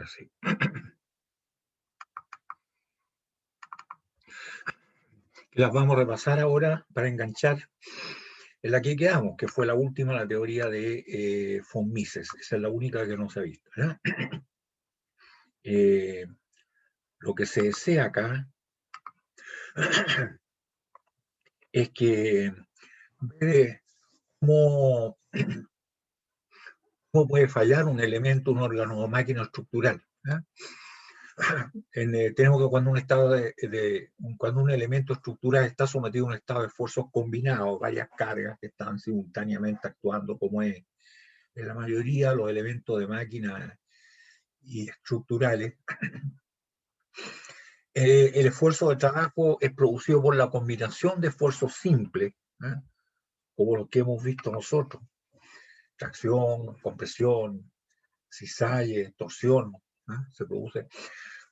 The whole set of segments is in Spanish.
Ahora sí. Las vamos a repasar ahora para enganchar en la que quedamos, que fue la última, la teoría de von Mises. Esa es la única que no se ha visto, ¿ya? Lo que se desea acá es que ve cómo puede fallar un elemento, un órgano o máquina estructural, ¿ya? Tenemos que cuando un elemento estructural está sometido a un estado de esfuerzos combinados, varias cargas que están simultáneamente actuando, como es en la mayoría los elementos de máquina y estructurales, el esfuerzo de trabajo es producido por la combinación de esfuerzos simples, ¿eh? Como los que hemos visto nosotros: tracción, compresión, cisalle, torsión, ¿eh? Se produce,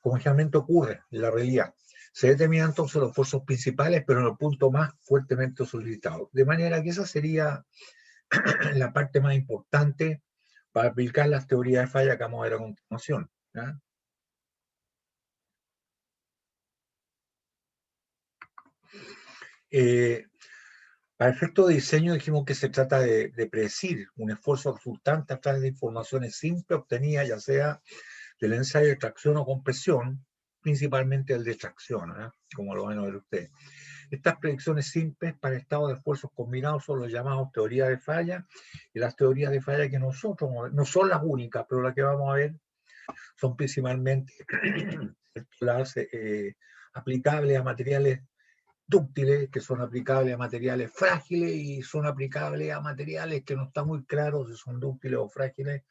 como generalmente ocurre en la realidad. Se determinan entonces los esfuerzos principales, pero en el punto más fuertemente solicitado. De manera que esa sería la parte más importante para aplicar las teorías de falla que vamos a ver a continuación, ¿eh? Para efecto de diseño dijimos que se trata de predecir un esfuerzo resultante a través de informaciones simples obtenidas ya sea del ensayo de tracción o compresión, principalmente el de tracción, ¿eh? Como lo van a ver ustedes. Estas predicciones simples para estados de esfuerzos combinados son los llamados teorías de falla, y las teorías de falla que nosotros no son las únicas, pero las que vamos a ver son principalmente las aplicables a materiales dúctiles, que son aplicables a materiales frágiles, y son aplicables a materiales que no está muy claro si son dúctiles o frágiles,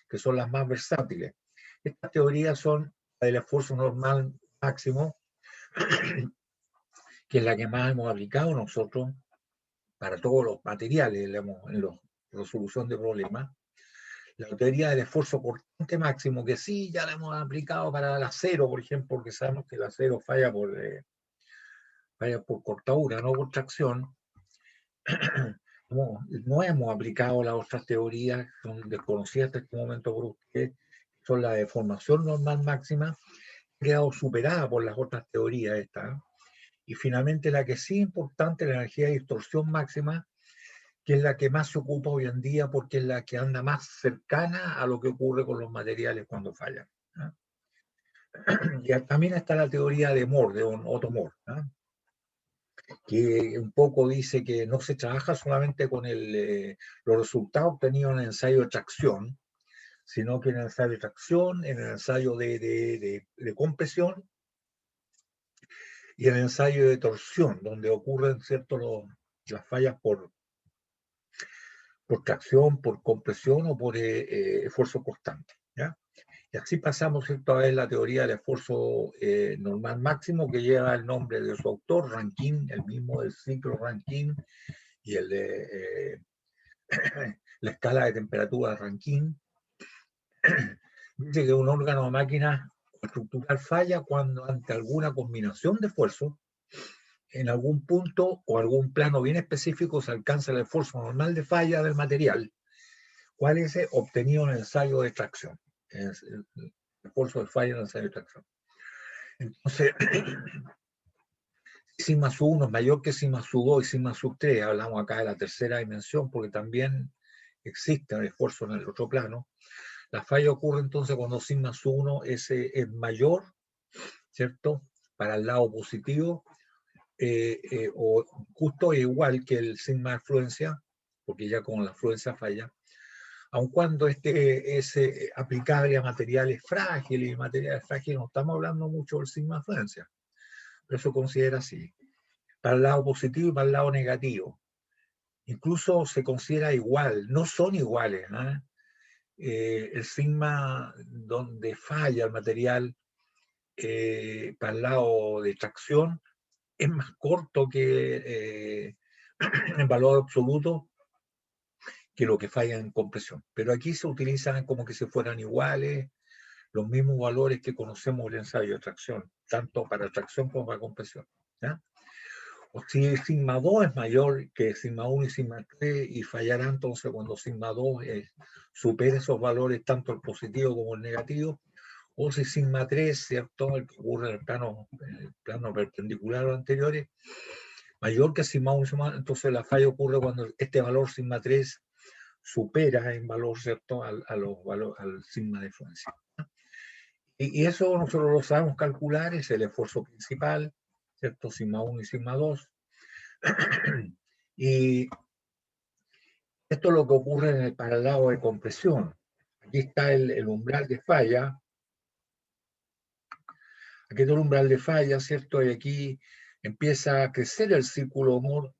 que son las más versátiles. Estas teorías son la del esfuerzo normal máximo, que es la que más hemos aplicado nosotros para todos los materiales en la resolución de problemas. La teoría del esfuerzo cortante máximo, que sí, ya la hemos aplicado para el acero, por ejemplo, porque sabemos que el acero falla por cortadura, no por tracción. No hemos aplicado las otras teorías, son desconocidas hasta este momento por ustedes, son la deformación normal máxima, que ha quedado superada por las otras teorías estas. Y finalmente la que sí es importante, la energía de distorsión máxima, que es la que más se ocupa hoy en día porque es la que anda más cercana a lo que ocurre con los materiales cuando fallan, ¿no? Y también está la teoría de Moore, de Otto Moore, ¿no? Que un poco dice que no se trabaja solamente con los resultados obtenidos en el ensayo de tracción, sino que en el ensayo de tracción, en el ensayo de compresión y en el ensayo de torsión, donde ocurren, ¿cierto?, las fallas por tracción, por compresión o por esfuerzo constante, ¿ya? Y así pasamos, ¿cierto?, a ver la teoría del esfuerzo normal máximo, que lleva el nombre de su autor, Rankine, el mismo del ciclo Rankine, y el de la escala de temperatura de Rankine. Dice que un órgano o máquina estructural falla cuando ante alguna combinación de esfuerzos, en algún punto o algún plano bien específico, se alcanza el esfuerzo normal de falla del material, cuál es obtenido en el ensayo de tracción. Es el esfuerzo de falla en el ensayo de tracción. Entonces, si sigma sub 1 es mayor que sigma sub 2 y sigma sub 3, hablamos acá de la tercera dimensión, porque también existe el esfuerzo en el otro plano. La falla ocurre entonces cuando sigma sub 1 es mayor, ¿cierto?, para el lado positivo, o justo igual que el sigma de fluencia, porque ya con la fluencia falla, aun cuando este es aplicable a materiales frágiles, y materiales frágiles no estamos hablando mucho del sigma de fluencia, pero eso considera así, para el lado positivo y para el lado negativo. Incluso se considera igual, no son iguales, ¿eh? El sigma donde falla el material para el lado de tracción es más corto que en valor absoluto que lo que falla en compresión. Pero aquí se utilizan como que si fueran iguales, los mismos valores que conocemos del ensayo de tracción, tanto para tracción como para compresión, ¿ya? O si sigma 2 es mayor que sigma 1 y sigma 3, y fallará entonces cuando sigma 2 supere esos valores, tanto el positivo como el negativo, o si sigma 3, ¿cierto? El que ocurre en el plano perpendicular a los anteriores, mayor que sigma 1, entonces la falla ocurre cuando este valor sigma 3 supera en valor, ¿cierto?, al sigma de fluencia. Y eso nosotros lo sabemos calcular, es el esfuerzo principal, ¿cierto? Sigma 1 y sigma 2. Y esto es lo que ocurre para el lado de compresión. Aquí está el umbral de falla. Aquí está el umbral de falla, ¿cierto? Y aquí empieza a crecer el círculo de Moore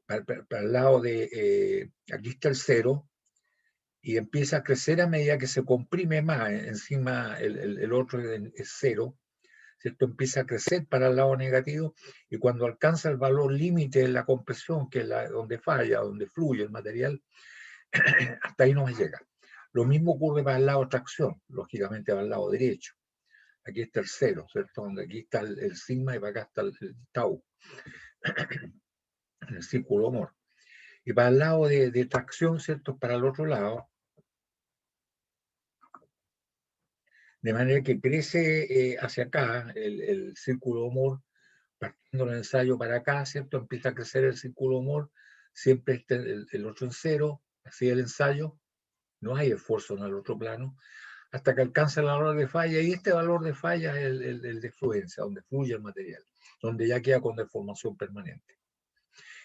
para el lado de... aquí está el 0. Y empieza a crecer a medida que se comprime más. Encima el otro es 0. ¿Cierto? Empieza a crecer para el lado negativo y cuando alcanza el valor límite de la compresión, que es donde falla, donde fluye el material, hasta ahí no llega. Lo mismo ocurre para el lado de tracción, lógicamente para el lado derecho. Aquí está el 0, ¿cierto? Donde aquí está el sigma y para acá está el tau, el círculo Moore. Y para el lado de tracción, ¿cierto? Para el otro lado, de manera que crece hacia acá el círculo Moore, partiendo el ensayo para acá, ¿cierto? Empieza a crecer el círculo Moore, siempre está el otro en 0, así el ensayo, no hay esfuerzo en el otro plano, hasta que alcanza el valor de falla, y este valor de falla es el de fluencia, donde fluye el material, donde ya queda con deformación permanente.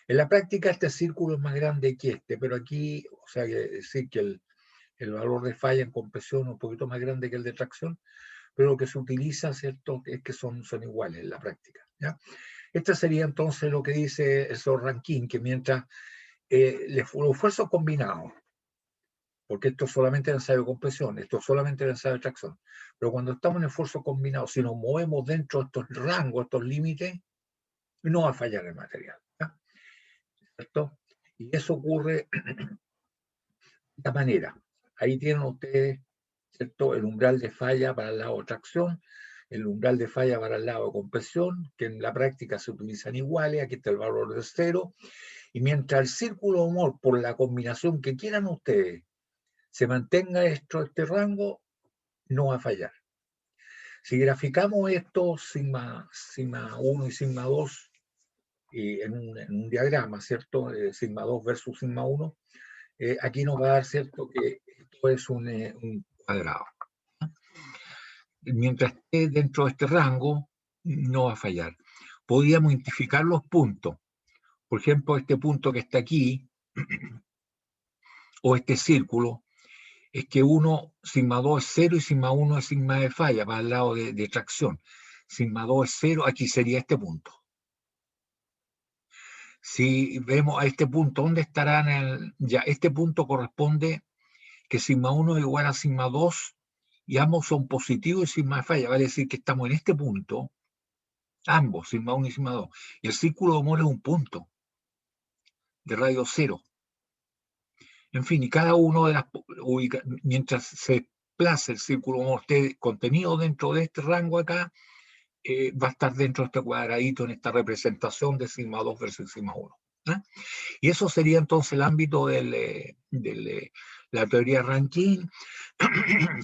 En la práctica este círculo es más grande que este, pero aquí, o sea, decir que el valor de falla en compresión es un poquito más grande que el de tracción, pero lo que se utiliza, ¿cierto?, es que son iguales en la práctica, ¿ya? Este sería entonces lo que dice el señor Rankine, que mientras los esfuerzos combinados, porque esto es solamente el ensayo de compresión, esto es solamente el ensayo de tracción, pero cuando estamos en esfuerzos combinados, si nos movemos dentro de estos rangos, estos límites, no va a fallar el material, ¿ya? ¿Cierto? Y eso ocurre de esta manera. Ahí tienen ustedes, ¿cierto?, el umbral de falla para el lado de tracción, el umbral de falla para el lado de compresión, que en la práctica se utilizan iguales, aquí está el valor de 0, y mientras el círculo de Moore, por la combinación que quieran ustedes, se mantenga dentro de este rango, no va a fallar. Si graficamos esto, sigma 1 y sigma 2, en un diagrama, ¿cierto? Sigma 2 versus sigma 1, aquí nos va a dar, ¿cierto?, que esto es un cuadrado. Mientras esté dentro de este rango, no va a fallar. Podríamos identificar los puntos. Por ejemplo, este punto que está aquí, o este círculo, es que sigma 2 es 0 y sigma 1 es sigma de falla, para el lado de tracción. Sigma 2 es 0, aquí sería este punto. Si vemos a este punto, ¿dónde estarán? Ya, este punto corresponde que sigma 1 es igual a sigma 2 y ambos son positivos y sigma de falla. Vale decir que estamos en este punto, ambos, sigma 1 y sigma 2. Y el círculo de Moore es un punto de radio 0. En fin, y cada uno de las mientras se desplace el círculo de Moore esté contenido dentro de este rango acá, va a estar dentro de este cuadradito en esta representación de sigma 2 versus sigma 1. ¿eh? Y eso sería entonces el ámbito de la teoría Rankine,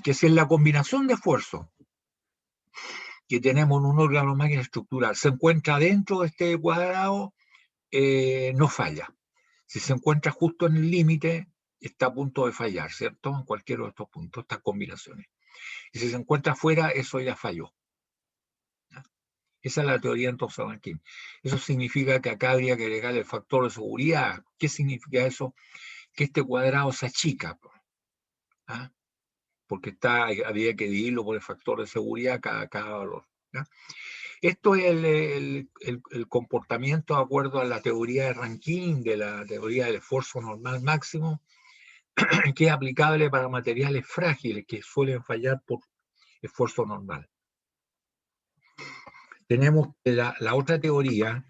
que si en la combinación de esfuerzos que tenemos en un órgano máquina estructural se encuentra dentro de este cuadrado, no falla. Si se encuentra justo en el límite, está a punto de fallar, ¿cierto? En cualquiera de estos puntos, estas combinaciones. Y si se encuentra fuera, eso ya falló. Esa es la teoría entonces de Rankine. Eso significa que acá habría que agregar el factor de seguridad. ¿Qué significa eso? Que este cuadrado se achica, ¿ah? Porque había que dividirlo por el factor de seguridad cada valor. ¿ya? Esto es el comportamiento de acuerdo a la teoría de Rankine, de la teoría del esfuerzo normal máximo, que es aplicable para materiales frágiles que suelen fallar por esfuerzo normal. Tenemos la otra teoría,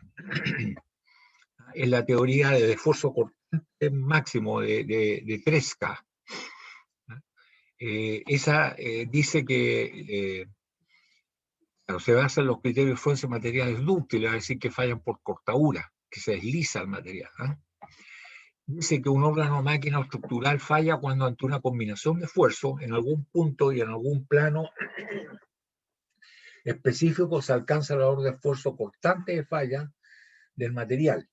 es la teoría del esfuerzo cortante máximo de Tresca. Esa dice que se basa en los criterios de fuerza de materiales dúctiles, es decir, que fallan por cortadura, que se desliza el material. dice que un órgano máquina estructural falla cuando ante una combinación de esfuerzos en algún punto y en algún plano específico se alcanza el valor de esfuerzo constante de falla del material,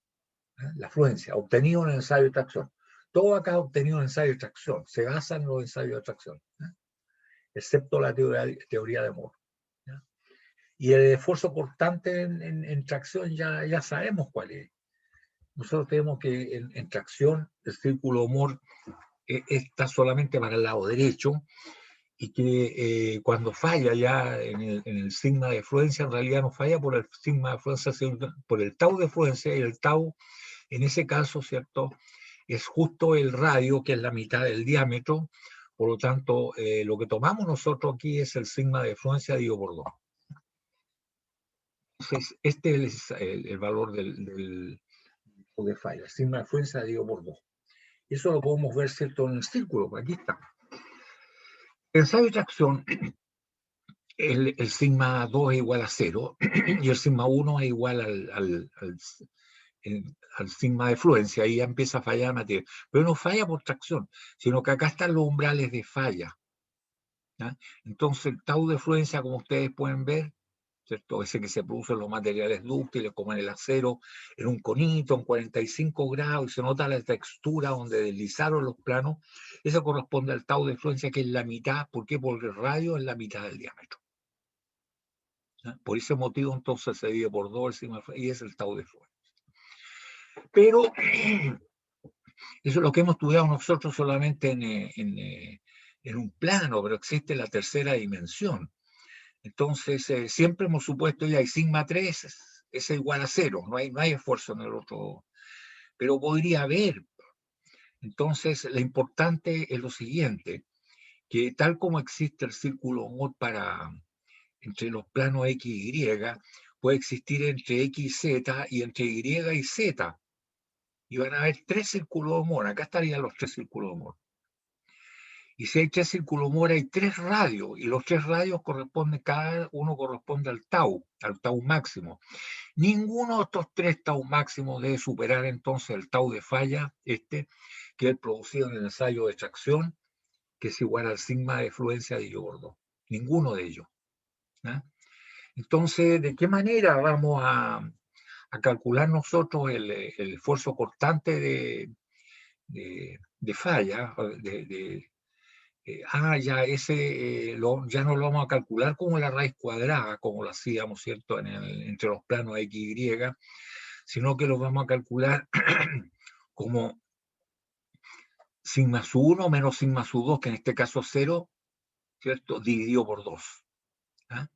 la fluencia, obtenido en el ensayo de tracción. Todo acá obtenido en el ensayo de tracción, se basa en los ensayos de tracción, excepto la teoría de Moore. Y el esfuerzo constante en tracción ya sabemos cuál es. Nosotros tenemos que en tracción el círculo de Moore está solamente para el lado derecho y que cuando falla ya en el sigma de fluencia, en realidad no falla por el sigma de fluencia, sino por el tau de fluencia, y el tau en ese caso, ¿cierto?, es justo el radio, que es la mitad del diámetro. Por lo tanto, lo que tomamos nosotros aquí es el sigma de fluencia dividido por 2. Entonces, este es el valor de falla, el sigma de fluencia dividido por 2. Eso lo podemos ver, ¿cierto?, en el círculo, aquí está. En ensayo de tracción, el sigma 2 es igual a 0 y el sigma 1 es igual al sigma de fluencia, ahí ya empieza a fallar la materia. Pero no falla por tracción, sino que acá están los umbrales de falla, ¿ya? Entonces el tau de fluencia, como ustedes pueden ver, ¿cierto?, ese que se produce en los materiales dúctiles, como en el acero, en un conito, en 45 grados, y se nota la textura donde deslizaron los planos, eso corresponde al tau de fluencia, que es la mitad. ¿Por qué? Porque el radio es la mitad del diámetro. Por ese motivo, entonces, se divide por 2 y es el tau de fluencia. Pero eso es lo que hemos estudiado nosotros solamente en un plano, pero existe la tercera dimensión. Entonces, siempre hemos supuesto ya hay sigma 3 es igual a 0, no hay esfuerzo en el otro, pero podría haber. Entonces, lo importante es lo siguiente, que tal como existe el círculo Moore entre los planos X y Y, puede existir entre X y Z y entre Y y Z. Y van a haber 3 círculos de Moore. Acá estarían los 3 círculos de Moore. Y si hay 3 círculos Moore, hay 3 radios. Y los 3 radios corresponden, cada uno corresponde al tau máximo. Ninguno de estos 3 tau máximos debe superar entonces el tau de falla, que es el producido en el ensayo de tracción, que es igual al sigma de fluencia dividido por 2. Ninguno de ellos. ¿Ya? Entonces, ¿de qué manera vamos a calcular nosotros el esfuerzo constante de falla? Ya ya no lo vamos a calcular como la raíz cuadrada, como lo hacíamos, ¿cierto?, entre los planos X y Y, sino que lo vamos a calcular como sigma sub 1 menos sigma sub 2, que en este caso es 0, ¿cierto?, dividido por 2. ¿Ah?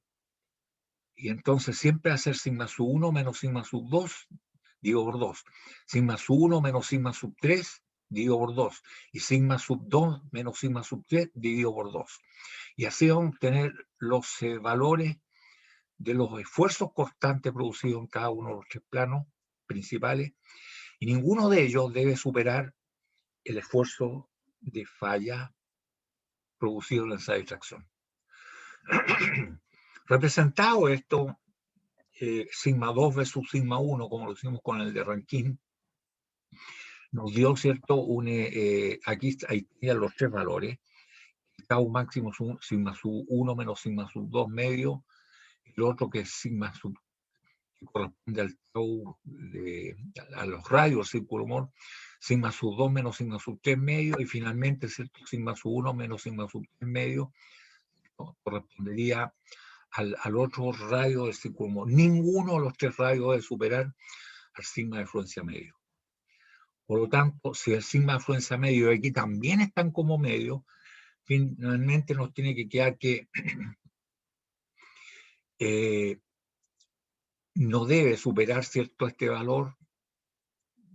Y entonces siempre hacer sigma sub 1 menos sigma sub 2, dividido por 2. Sigma sub 1 menos sigma sub 3, dividido por 2. Y sigma sub 2 menos sigma sub 3, dividido por 2. Y así vamos a obtener los valores de los esfuerzos constantes producidos en cada uno de los 3 planos principales, y ninguno de ellos debe superar el esfuerzo de falla producido en el ensayo de tracción. Representado esto, sigma 2 versus sigma 1, como lo hicimos con el de Rankine, nos dio, ¿cierto?, aquí están los 3 valores. Tau máximo sigma sub 1 menos sigma sub 2 medio, el otro que es sigma sub, que corresponde al tau a los radios del círculo Moore, sigma sub 2 menos sigma sub 3 medio, y finalmente, ¿cierto?, sigma sub 1 menos sigma sub 3 medio, ¿no?, correspondería al otro radio del círculo Moore. Ninguno de los 3 radios debe superar al sigma de fluencia medio. Por lo tanto, si el sigma de fluencia medio y aquí también están como medio, finalmente nos tiene que quedar que no debe superar, ¿cierto?, este valor,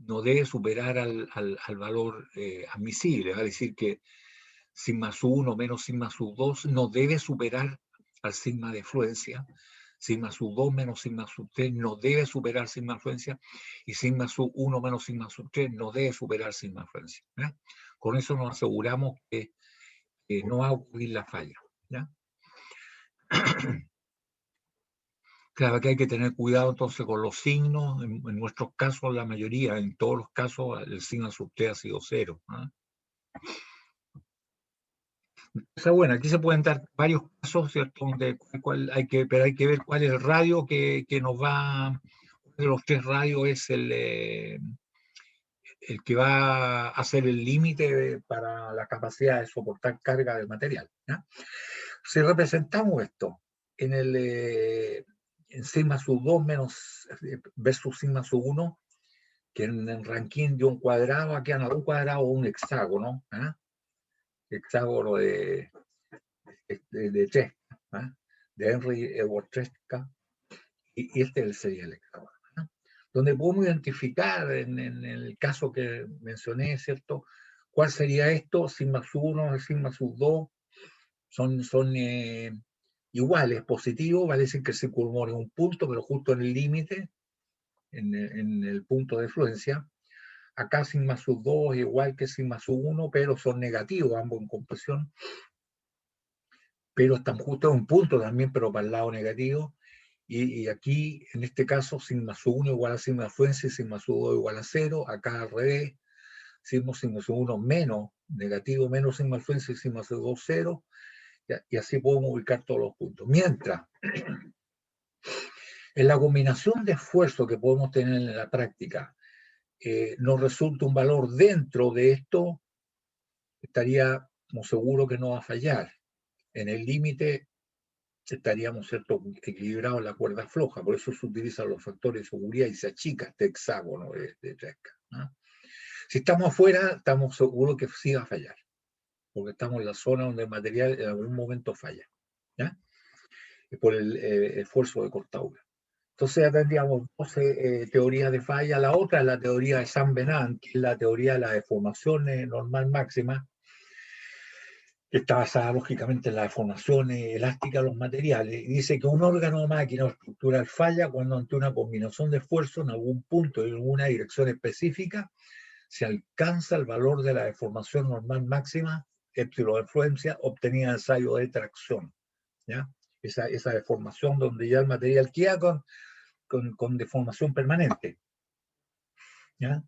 no debe superar al valor admisible. Va a decir que sigma sub 1 menos sigma sub 2 no debe superar al sigma de fluencia. Sigma sub 2 menos sigma sub 3 no debe superar sigma de fluencia, y sigma sub 1 menos sigma sub 3 no debe superar sigma de fluencia. ¿Ya? Con eso nos aseguramos que no va a ocurrir la falla. ¿Ya? Claro que hay que tener cuidado entonces con los signos. En nuestros casos, la mayoría, en todos los casos, el signo sub t ha sido cero. ¿Ah? O sea, bueno, aquí se pueden dar varios casos, ¿cierto? Donde pero hay que ver cuál es el radio que nos va, de los tres radios es el que va a hacer el límite para la capacidad de soportar carga del material. ¿Ya? Si representamos esto en en sigma sub 2 menos versus sigma sub 1, que en el ranking de un cuadrado, aquí han un cuadrado o un hexágono, ¿eh? Hexágono de Tresca, ¿eh? De Henry Edward Tresca, y este sería el hexágono. ¿Eh? Donde podemos identificar en el caso que mencioné, ¿cierto? ¿Cuál sería esto? Sigma sub 1, sigma sub 2, son iguales, positivos, vale decir que el círculo humor es un punto, pero justo en el límite, en el punto de fluencia. Acá sigma sub 2 es igual que sigma sub 1, pero son negativos ambos en compresión, pero están justo en un punto también, pero para el lado negativo. Y aquí, en este caso, sigma sub 1 igual a sigma de fluencia y sigma sub 2 igual a 0. Acá al revés, sigma sub 1 menos negativo, menos sigma de fluencia y sigma sub 2 0. Y así podemos ubicar todos los puntos. Mientras, en la combinación de esfuerzo que podemos tener en la práctica, nos resulta un valor dentro de esto, estaríamos seguros que no va a fallar. En el límite estaríamos, ¿cierto?, equilibrados en la cuerda floja, por eso se utilizan los factores de seguridad y se achica este hexágono de Tresca, ¿no? Si estamos afuera, estamos seguros que sí va a fallar, porque estamos en la zona donde el material en algún momento falla, ¿ya? Por el esfuerzo de cortadura. Entonces ya tendríamos 12 teorías de falla. La otra es la teoría de Saint-Venant, que es la teoría de la deformación normal máxima, que está basada lógicamente en la deformación elástica de los materiales. Y dice que un órgano, máquina o estructural falla cuando ante una combinación de esfuerzo en algún punto y en alguna dirección específica se alcanza el valor de la deformación normal máxima, épsilon de influencia, obtenida en ensayo de tracción. ¿Ya? Esa deformación donde ya el material queda con deformación permanente. ¿Ya?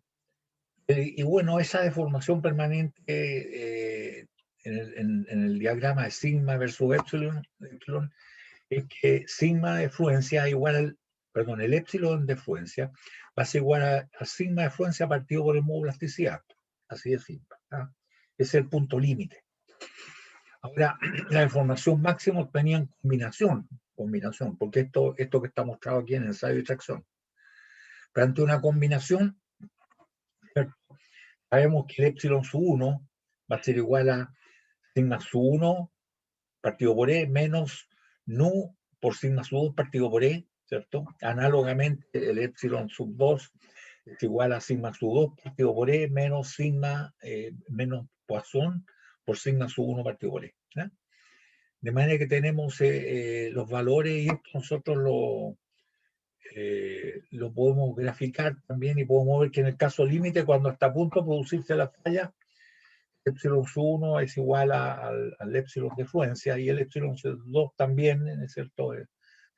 Y bueno, esa deformación permanente en el diagrama de sigma versus epsilon, es que sigma de fluencia igual perdón, el epsilon de fluencia va a ser igual a sigma de fluencia partido por el modo plasticidad. Así de simple. ¿Ah? Ese es el punto límite. Ahora, la deformación máxima obtenía en combinación, porque esto que está mostrado aquí en ensayo de tracción. Pero ante una combinación, sabemos que el epsilon sub 1 va a ser igual a sigma sub 1 partido por E menos nu por sigma sub 2 partido por E, ¿cierto? Análogamente, el epsilon sub 2 es igual a sigma sub 2 partido por E menos sigma, menos Poisson por sigma sub 1 partido por E. ¿Eh? De manera que tenemos los valores y esto nosotros lo podemos graficar también y podemos ver que en el caso límite, cuando está a punto de producirse la falla, epsilon 1 es igual al epsilon de fluencia y el epsilon 2 también, ¿es cierto?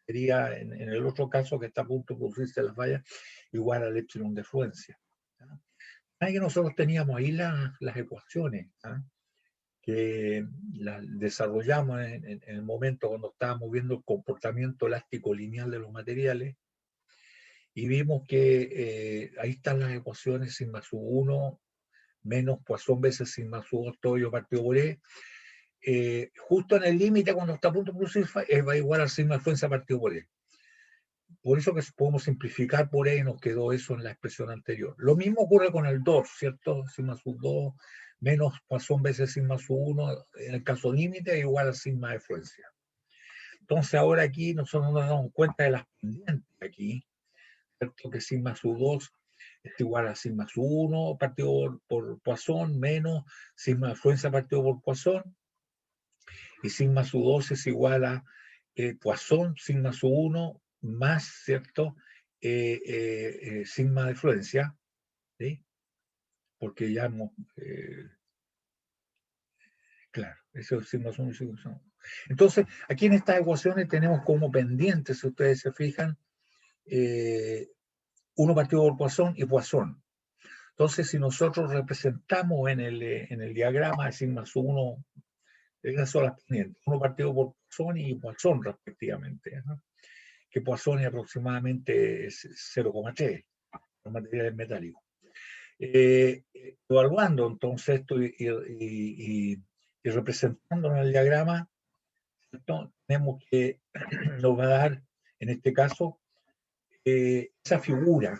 Sería en el otro caso que está a punto de producirse la falla, igual al epsilon de fluencia. Hay que nosotros teníamos ahí las ecuaciones, ¿eh? Que las desarrollamos en el momento cuando estábamos viendo el comportamiento elástico lineal de los materiales y vimos que ahí están las ecuaciones sigma sub 1 menos Poisson veces sigma sub 2 todo ello partido por E. Justo en el límite cuando está a punto de producir va igual al sigma de fuerza partido por E. Por eso que podemos simplificar por E y nos quedó eso en la expresión anterior. Lo mismo ocurre con el 2, ¿cierto? Sigma sub 2 menos Poisson veces sigma sub 1 en el caso límite es igual al sigma de fluencia. Entonces ahora aquí nosotros nos damos cuenta de las pendientes aquí, ¿cierto? Que sigma sub 2 es igual a sigma sub 1 partido por Poisson menos sigma de fluencia partido por Poisson y sigma sub 2 es igual a Poisson sigma sub 1 más, ¿cierto? Sigma de fluencia, ¿sí? Porque ya hemos, claro, eso es sigma sub 1 y sigma sub 1. Entonces, aquí en estas ecuaciones tenemos como pendientes, si ustedes se fijan, uno partido por Poisson y Poisson. Entonces, si nosotros representamos en el diagrama de sigma sub 1, esas son las pendientes, uno partido por Poisson y Poisson respectivamente, ¿no? Que Poisson es aproximadamente 0,3 los materiales metálicos. Evaluando entonces esto y representando en el diagrama, ¿no? Tenemos que nos va a dar, en este caso, esa figura.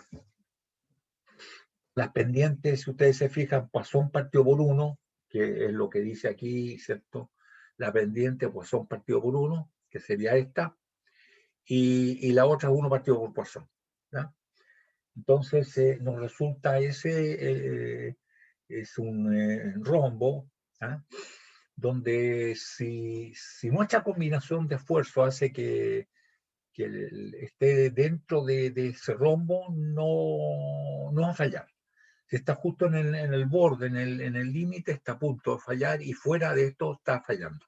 Las pendientes, si ustedes se fijan, Poisson partido por 1, que es lo que dice aquí, ¿cierto? La pendiente Poisson partido por 1, que sería esta, y la otra 1 partido por Poisson, ¿ya? Entonces nos resulta ese, es un rombo, ¿ya? Donde si nuestra combinación de esfuerzo hace que esté dentro de ese rombo, no va a fallar. Si está justo en el borde, en el límite, está a punto de fallar, y fuera de esto está fallando,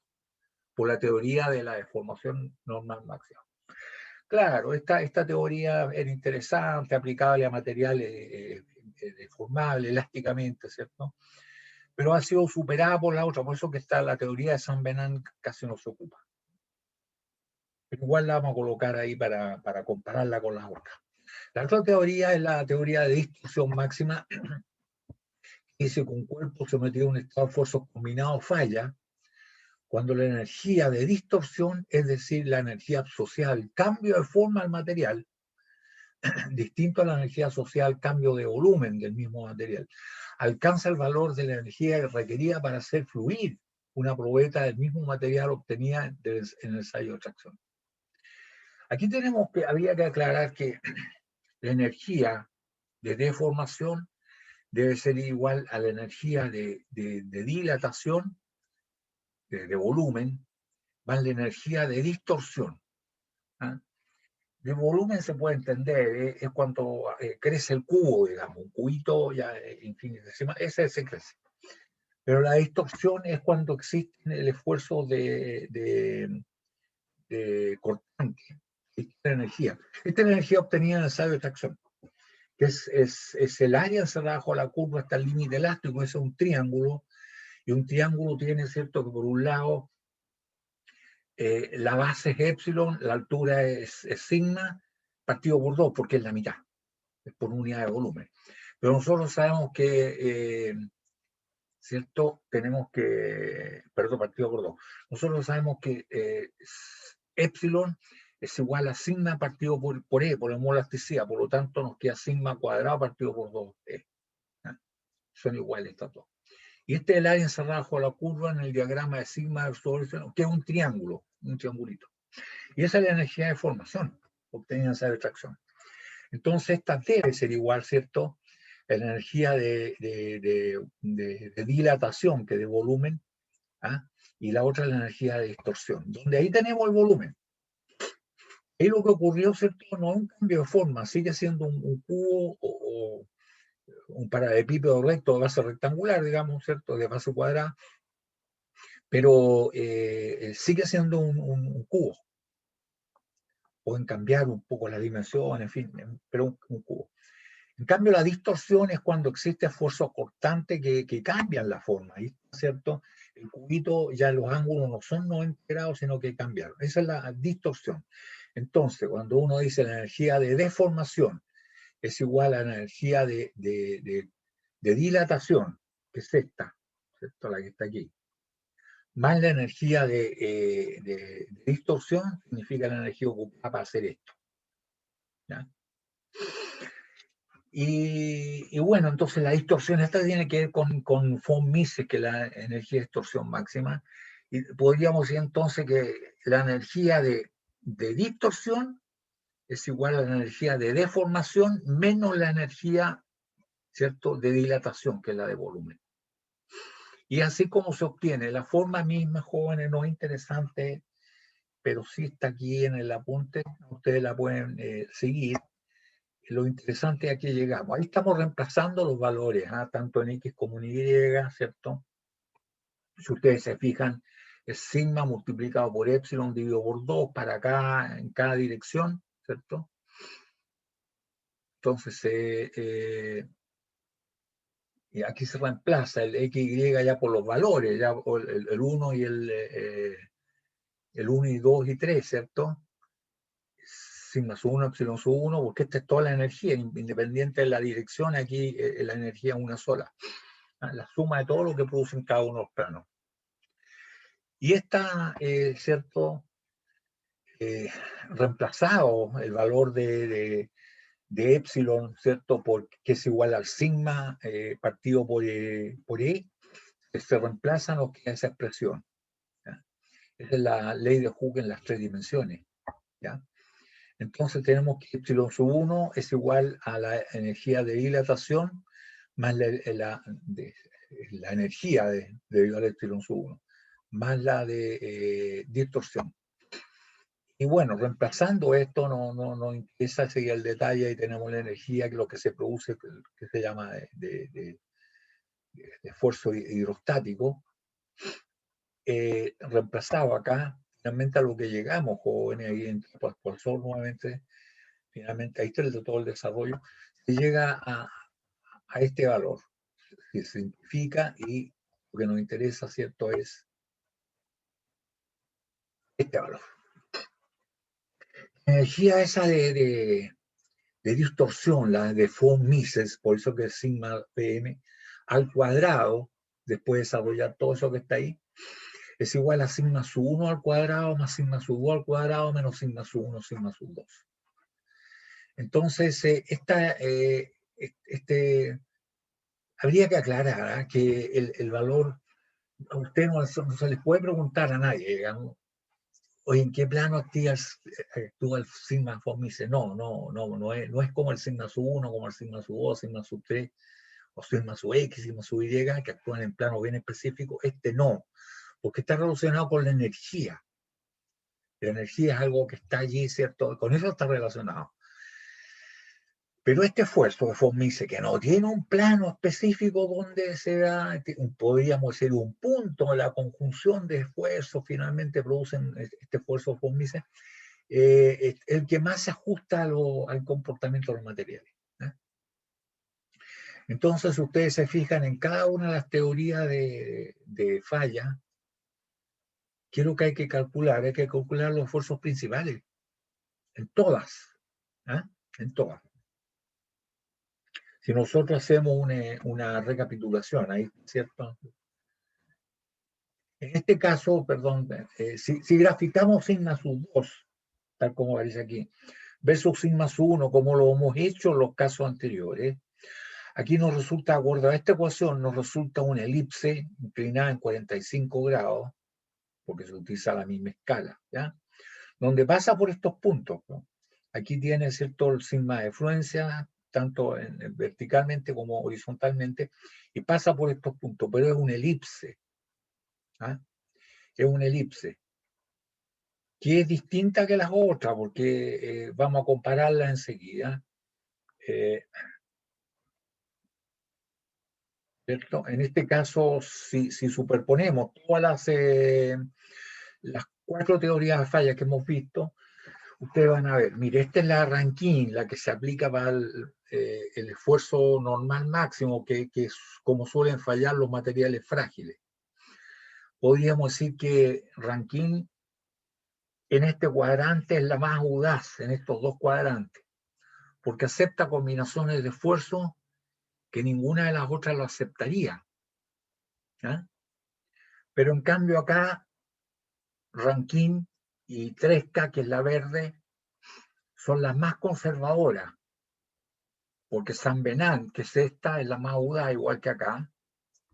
por la teoría de la deformación normal máxima. Claro, esta teoría era interesante, aplicable a materiales deformables elásticamente, ¿cierto? Pero ha sido superada por la otra, por eso que está la teoría de Saint Venant, casi no se ocupa. Pero igual la vamos a colocar ahí para compararla con las otras. La otra teoría es la teoría de distorsión máxima, que dice que un cuerpo sometido a un estado de esfuerzos combinados falla cuando la energía de distorsión, es decir, la energía asociada cambio de forma al material, distinto a la energía asociada cambio de volumen del mismo material, alcanza el valor de la energía requerida para hacer fluir una probeta del mismo material obtenida en el ensayo de tracción. Aquí había que aclarar que la energía de deformación debe ser igual a la energía de dilatación, de volumen, más la energía de distorsión. ¿Ah? De volumen se puede entender, es cuando crece el cubo, digamos, un cubito ya infinitesimal, ese se crece. Pero la distorsión es cuando existe el esfuerzo de cortante, esta energía. Esta energía obtenida en el ensayo de tracción, que es el área encerrada bajo la curva hasta el límite elástico, es un triángulo, y un triángulo tiene, ¿cierto?, que por un lado la base es epsilon, la altura es sigma, partido por 2, porque es la mitad, es por unidad de volumen. Pero nosotros sabemos que, ¿cierto? Tenemos que, perdón, partido por 2. Nosotros sabemos que epsilon es igual a sigma partido por E, por la elasticidad, por lo tanto nos queda sigma cuadrado partido por 2E. ¿Ah? Son iguales estas dos. Y este es el área encerrada bajo la curva en el diagrama de sigma sobre, que es un triángulo, un triangulito. Y esa es la energía de formación obtenida en esa retracción. Entonces, esta debe ser igual, ¿cierto?, a la energía de dilatación, que de volumen, ¿ah? Y la otra es la energía de distorsión, donde ahí tenemos el volumen. Ahí lo que ocurrió, ¿cierto?, no es un cambio de forma, sigue siendo un cubo o un paralelepípedo recto de base rectangular, digamos, ¿cierto?, de base cuadrada, pero sigue siendo un cubo. Pueden cambiar un poco la dimensión, en fin, pero un cubo. En cambio, la distorsión es cuando existe esfuerzo cortante que cambian la forma, ¿cierto? El cubito, ya los ángulos no son 90 grados, sino que cambiaron. Esa es la distorsión. Entonces, cuando uno dice la energía de deformación es igual a la energía de dilatación, que es esta, ¿cierto?, la que está aquí, más la energía de distorsión, significa la energía ocupada para hacer esto, ¿ya? Y bueno, entonces la distorsión esta tiene que ver con von Mises, que es la energía de distorsión máxima, y podríamos decir entonces que la energía de distorsión es igual a la energía de deformación menos la energía, ¿cierto?, de dilatación, que es la de volumen. Y así como se obtiene. La forma misma, jóvenes, no es interesante, pero sí está aquí en el apunte, ustedes la pueden seguir. Lo interesante es a qué llegamos. Ahí estamos reemplazando los valores, tanto en X como en Y, ¿cierto? Si ustedes se fijan, es sigma multiplicado por epsilon dividido por 2 para acá, en cada dirección, ¿cierto? Entonces, y aquí se reemplaza el x, y ya por los valores, ya el 1 y el 1 y 2 y 3, ¿cierto? Sigma sub 1, epsilon sub 1, porque esta es toda la energía, independiente de la dirección, aquí la energía es una sola. La suma de todo lo que producen cada uno de los planos. Y está, ¿cierto? Reemplazado el valor de epsilon, ¿cierto? Que es igual al sigma partido por E, se reemplaza lo que es esa expresión. ¿Ya? Esa es la ley de Hooke en las tres dimensiones. ¿Ya? Entonces tenemos que epsilon sub 1 es igual a la energía de dilatación más la energía debido al epsilon sub 1, más la de distorsión. Y bueno, reemplazando esto, no interesa seguir el detalle, y tenemos la energía, que es lo que se produce, que se llama de esfuerzo hidrostático, reemplazado acá, finalmente a lo que llegamos, jóvenes, ahí en Pascual nuevamente, finalmente ahí está todo el desarrollo, se llega a este valor, se simplifica, y lo que nos interesa, ¿cierto?, es este valor. La energía esa de distorsión, la de von Mises, por eso que es sigma PM, al cuadrado, después de desarrollar todo eso que está ahí, es igual a sigma sub 1 al cuadrado más sigma sub 2 al cuadrado menos sigma sub 1, sigma sub 2. Entonces, habría que aclarar que el valor, a usted no se les puede preguntar a nadie, digamos, oye, ¿en qué plano actúa el sigma von Mises? No es como el sigma sub 1, como el sigma sub 2, sigma sub 3, o sigma sub X, sigma sub Y, que actúan en plano bien específico. Este no, porque está relacionado con la energía. La energía es algo que está allí, ¿cierto? Con eso está relacionado. Pero este esfuerzo de von Mises, que no tiene un plano específico donde se da, podríamos decir, un punto, la conjunción de esfuerzos finalmente producen este esfuerzo de von Mises, el que más se ajusta al comportamiento de los materiales. ¿Eh? Entonces, si ustedes se fijan en cada una de las teorías de falla, ¿qué es lo que hay que calcular? Hay que calcular los esfuerzos principales, en todas. ¿Eh? En todas. Si nosotros hacemos una recapitulación, ahí, ¿cierto? En este caso, perdón, si graficamos sigma sub 2, tal como aparece aquí, versus sigma sub 1, como lo hemos hecho en los casos anteriores, aquí nos resulta, de acuerdo a esta ecuación, nos resulta una elipse inclinada en 45 grados, porque se utiliza la misma escala, ¿ya? Donde pasa por estos puntos, ¿no? Aquí tiene, ¿cierto?, el sigma de fluencia, tanto verticalmente como horizontalmente, y pasa por estos puntos, pero es una elipse. ¿Ah? Es una elipse, que es distinta que las otras, porque vamos a compararla enseguida. ¿Cierto? En este caso, si superponemos todas las cuatro teorías de fallas que hemos visto, ustedes van a ver, mire, esta es la Rankine, la que se aplica para el esfuerzo normal máximo, que es como suelen fallar los materiales frágiles. Podríamos decir que Rankine en este cuadrante es la más audaz, en estos dos cuadrantes, porque acepta combinaciones de esfuerzo que ninguna de las otras lo aceptaría. ¿Eh? Pero en cambio acá, Rankine y Tresca, que es la verde, son las más conservadoras, porque San Benán, que es esta, es la más audaz, igual que acá,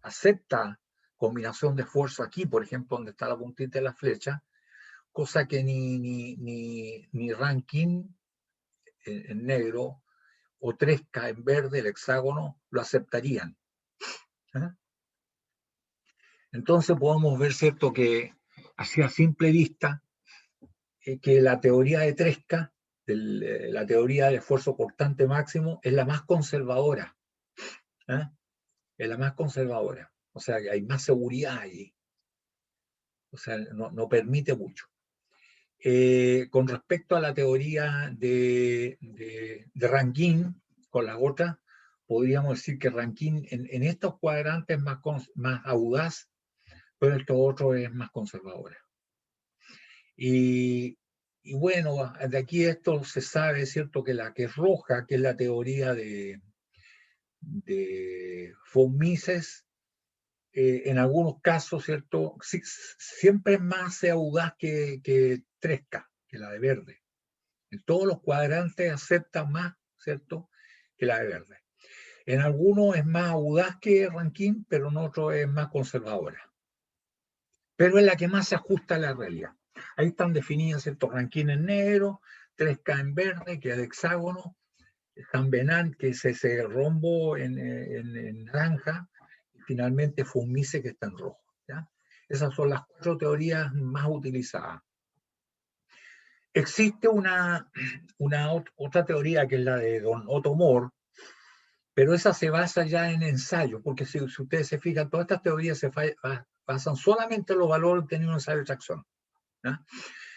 acepta combinación de esfuerzo aquí, por ejemplo, donde está la puntita de la flecha, cosa que ni Rankine en negro o Tresca en verde, el hexágono, lo aceptarían. ¿Eh? Entonces podemos ver, ¿cierto?, que así a simple vista, que la teoría de Tresca, la teoría del esfuerzo cortante máximo, es la más conservadora. ¿Eh? Es la más conservadora. O sea, que hay más seguridad allí. o sea, no permite mucho. Con respecto a la teoría de Rankine, con la otra, podríamos decir que Rankine en estos cuadrantes es más audaz, pero esto otro es más conservadora. Y bueno, de aquí esto se sabe, es cierto, que la que es roja, que es la teoría de von Mises, en algunos casos, ¿cierto? Sí, siempre es más audaz que Tresca, que la de verde. En todos los cuadrantes acepta más, ¿cierto?, que la de verde. En algunos es más audaz que Rankine, pero en otros es más conservadora. Pero es la que más se ajusta a la realidad. Ahí están definidas, ¿cierto? Rankine en negro, 3K en verde, que es el hexágono, Jean Benan, que es ese rombo en naranja, y finalmente von Mises, que está en rojo. ¿Ya? Esas son las 4 teorías más utilizadas. Existe otra teoría que es la de Don Otto Moore, pero esa se basa ya en ensayos, porque si ustedes se fijan, todas estas teorías se basan solamente en los valores obtenidos en el ensayo de extracción,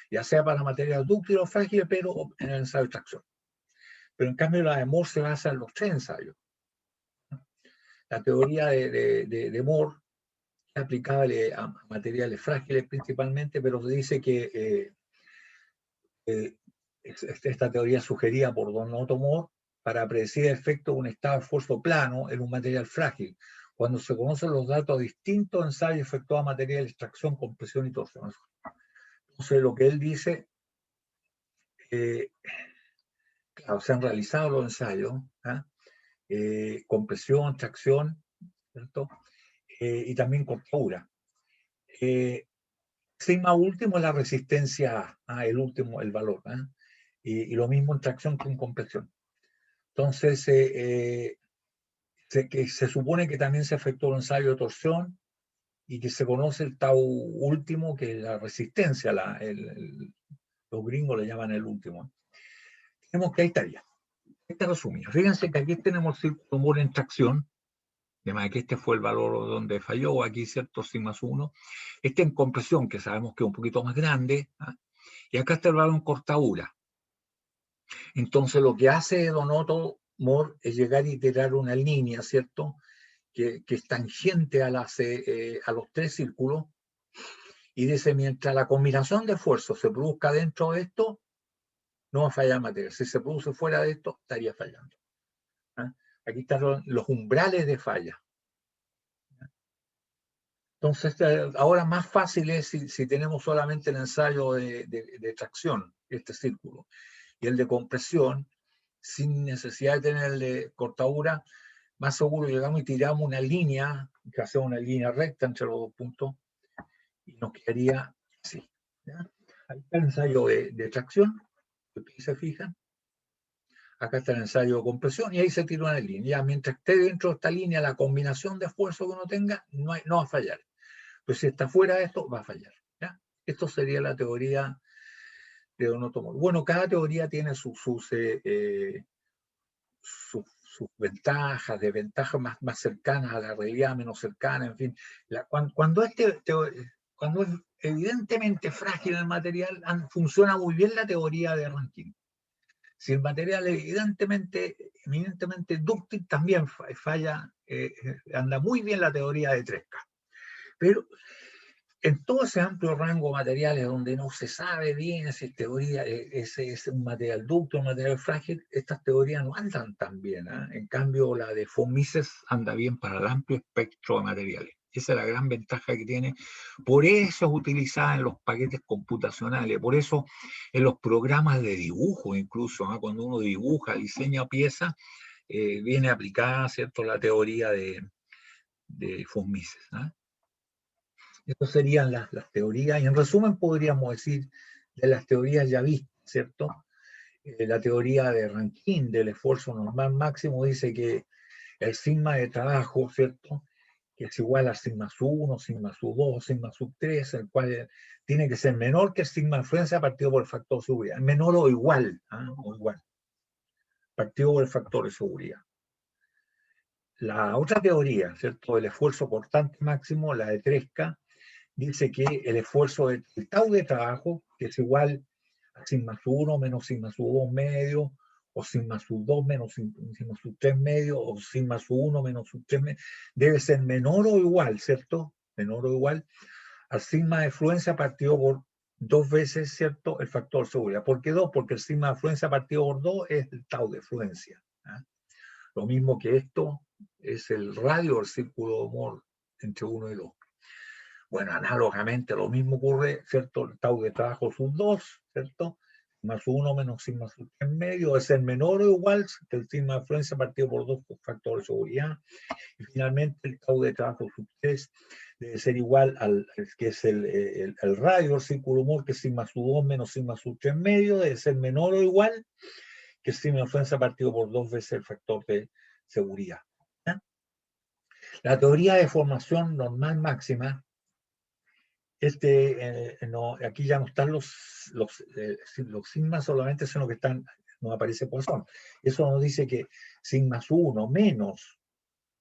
ya sea para material dúctil o frágil, pero en el ensayo de extracción. Pero en cambio la de Moore se basa en los 3 ensayos. La teoría de Moore es aplicable a materiales frágiles principalmente, pero se dice que esta teoría sugerida por Don Otto Moore para predecir el efecto de un estado de esfuerzo plano en un material frágil, cuando se conocen los datos de distintos ensayos efectuados a material de extracción, compresión y torsión. Entonces, lo que él dice, claro, se han realizado los ensayos, compresión, tracción, ¿cierto? Y también cortadura. Sigma último es la resistencia A, el último, el valor, y lo mismo en tracción que en compresión. Entonces, que se supone que también se efectuó un ensayo de torsión y que se conoce el tau último, que es la resistencia, los gringos le llaman el último. Tenemos que ahí estaría. Esta resumida. Fíjense que aquí tenemos el círculo Moore en tracción, además que este fue el valor donde falló, aquí cierto sigma 1, este en compresión, que sabemos que es un poquito más grande, y acá está el valor en cortadura. Entonces lo que hace Don Otto Moore es llegar a iterar una línea, ¿cierto?, que es tangente a los 3 círculos, y dice, mientras la combinación de esfuerzos se produzca dentro de esto, no va a fallar el material. Si se produce fuera de esto, estaría fallando. Aquí están los umbrales de falla. Entonces, ahora más fácil es si tenemos solamente el ensayo de tracción, este círculo, y el de compresión, sin necesidad de tener el de cortadura, más seguro llegamos y tiramos una línea, que hacemos una línea recta entre los 2 puntos, y nos quedaría así. ¿Ya? Ahí está el ensayo de tracción, si se fijan. Acá está el ensayo de compresión, y ahí se tira una línea. Ya, mientras esté dentro de esta línea, la combinación de esfuerzo que uno tenga, no va a fallar. Pero si está fuera de esto, va a fallar. ¿Ya? Esto sería la teoría de Don Otto Moore. Bueno, cada teoría tiene sus ventajas, desventajas más cercanas a la realidad, menos cercanas, en fin. Cuando es evidentemente frágil el material, funciona muy bien la teoría de Rankine. Si el material es eminentemente dúctil, también falla, anda muy bien la teoría de 3K. Pero en todo ese amplio rango de materiales donde no se sabe bien si teoría es un material ducto, un material frágil, estas teorías no andan tan bien. En cambio, la de von Mises anda bien para el amplio espectro de materiales. Esa es la gran ventaja que tiene. Por eso es utilizada en los paquetes computacionales, por eso en los programas de dibujo incluso, cuando uno dibuja, diseña piezas, viene aplicada, ¿cierto?, la teoría de von Mises. Estas serían las teorías, y en resumen podríamos decir de las teorías ya vistas, ¿cierto? La teoría de Rankine del esfuerzo normal máximo dice que el sigma de trabajo, ¿cierto?, que es igual a sigma sub 1, sigma sub 2, sigma sub 3, el cual tiene que ser menor que el sigma de influencia partido por el factor de seguridad. Menor o igual, o igual, partido por el factor de seguridad. La otra teoría, ¿cierto?, del esfuerzo cortante máximo, la de 3K, dice que el esfuerzo del tau de trabajo, que es igual a sigma sub 1 menos sigma sub 2 medio, o sigma sub 2 menos sigma sub 3 medio, o sigma sub 1 menos sub 3 medio, debe ser menor o igual, ¿cierto? Menor o igual al sigma de fluencia partido por 2 veces, ¿cierto? El factor de seguridad. ¿Por qué 2? Porque el sigma de fluencia partido por 2 es el tau de fluencia. ¿Eh? Lo mismo que esto es el radio del círculo de Moore entre 1 y 2. Bueno, análogamente lo mismo ocurre, ¿cierto? El tau de trabajo sub 2, ¿cierto? Sigma sub 1 menos sigma sub 3 medio es el menor o igual que el sigma de fluencia partido por 2 factor de seguridad. Y finalmente el tau de trabajo sub 3 debe ser igual al que es el radio del círculo Moore, que es sigma sub 2 menos sigma sub 3 medio, debe ser menor o igual que el sigma de fluencia partido por 2 veces el factor de seguridad. ¿Eh? La teoría de formación normal máxima, no, aquí ya no están los sigmas solamente, sino que están, nos aparece Poisson. Eso nos dice que sigma sub 1 menos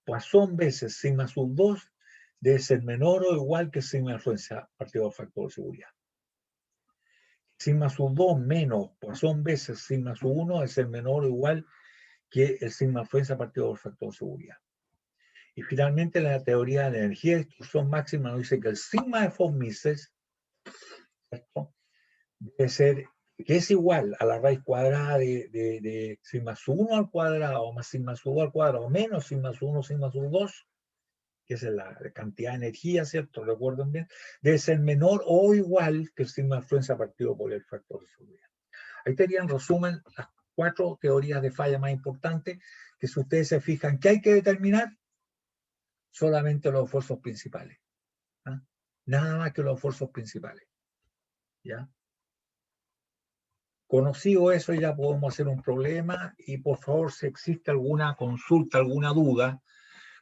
Poisson veces sigma sub 2 debe ser menor o igual que sigma de influencia partido del factor de seguridad. Sigma sub 2 menos Poisson veces sigma sub 1 debe ser menor o igual que el sigma de influencia partido del factor de seguridad. Y finalmente la teoría de la energía de distorsión máxima nos dice que el sigma de von Mises, ¿cierto?, debe ser, que es igual a la raíz cuadrada de sigma sub 1 al cuadrado más sigma sub 2 al cuadrado menos sigma sub 1 sigma sub 2, que es la cantidad de energía, ¿cierto? Recuerden bien, debe ser menor o igual que el sigma de influencia partido por el factor de seguridad. Ahí tenían en resumen las 4 teorías de falla más importantes, que si ustedes se fijan, ¿qué hay que determinar? Solamente los esfuerzos principales. ¿Ah? Nada más que los esfuerzos principales. ¿Ya? Conocido eso, ya podemos hacer un problema y por favor, si existe alguna consulta, alguna duda,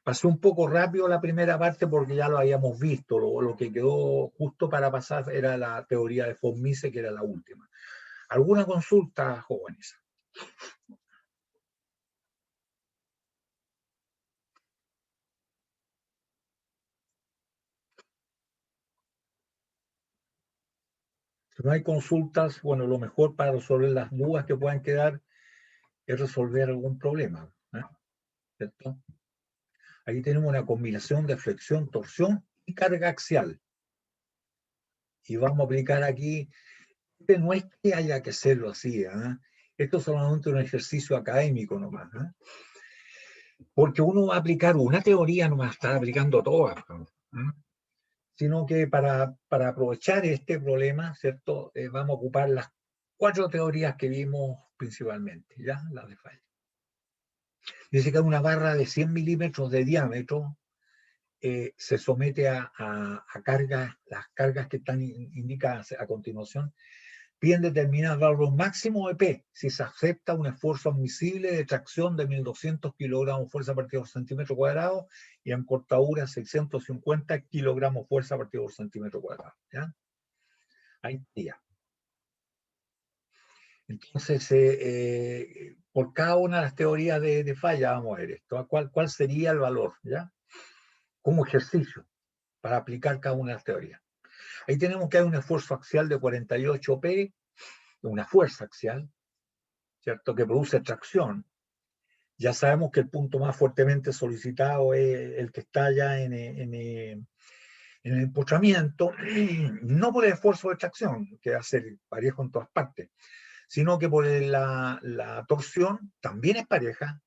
pasé un poco rápido la primera parte porque ya lo habíamos visto, lo que quedó justo para pasar era la teoría de von Mises, que era la última. ¿Alguna consulta, jóvenes? Si no hay consultas, bueno, lo mejor para resolver las dudas que puedan quedar es resolver algún problema. ¿Eh? ¿Cierto? Ahí tenemos una combinación de flexión, torsión y carga axial. Y vamos a aplicar aquí, no es que haya que hacerlo así, ¿eh? Esto es solamente un ejercicio académico nomás, ¿eh? Porque uno va a aplicar una teoría, no va a estar aplicando todas, ¿eh? Sino que para aprovechar este problema, ¿cierto? Vamos a ocupar las 4 teorías que vimos principalmente, ¿ya? Las de falla. Dice que una barra de 100 milímetros de diámetro se somete a cargas, las cargas que están indicadas a continuación, piden determinar el valor máximo de P si se acepta un esfuerzo admisible de tracción de 1200 kilogramos fuerza partido por centímetro cuadrado y en cortadura 650 kilogramos fuerza partido por centímetro cuadrado. ¿Ya? Ahí está. Entonces, por cada una de las teorías de falla, vamos a ver esto. ¿Cuál sería el valor? ¿Ya? Como ejercicio para aplicar cada una de las teorías. Ahí tenemos que hay un esfuerzo axial de 48 P, una fuerza axial, ¿cierto?, que produce tracción. Ya sabemos que el punto más fuertemente solicitado es el que está ya en el empotramiento, no por el esfuerzo de tracción, que va a ser parejo en todas partes, sino que por la torsión también es pareja,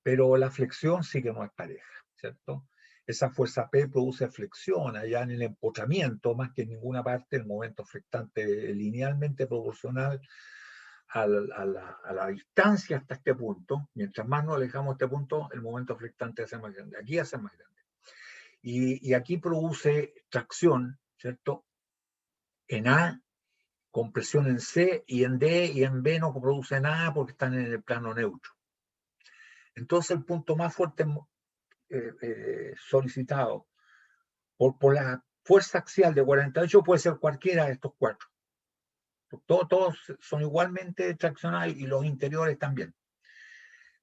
pero la flexión sí que no es pareja, ¿cierto? Esa fuerza P produce flexión allá en el empotramiento, más que en ninguna parte, el momento flectante linealmente proporcional a la distancia hasta este punto. Mientras más nos alejamos de este punto, el momento flectante hace más grande. Aquí hace más grande. Y aquí produce tracción, ¿cierto? En A, compresión en C, y en D y en B no produce nada porque están en el plano neutro. Entonces el punto más fuerte solicitado por la fuerza axial de 48 puede ser cualquiera de estos 4. Todos son igualmente traccionados y los interiores también.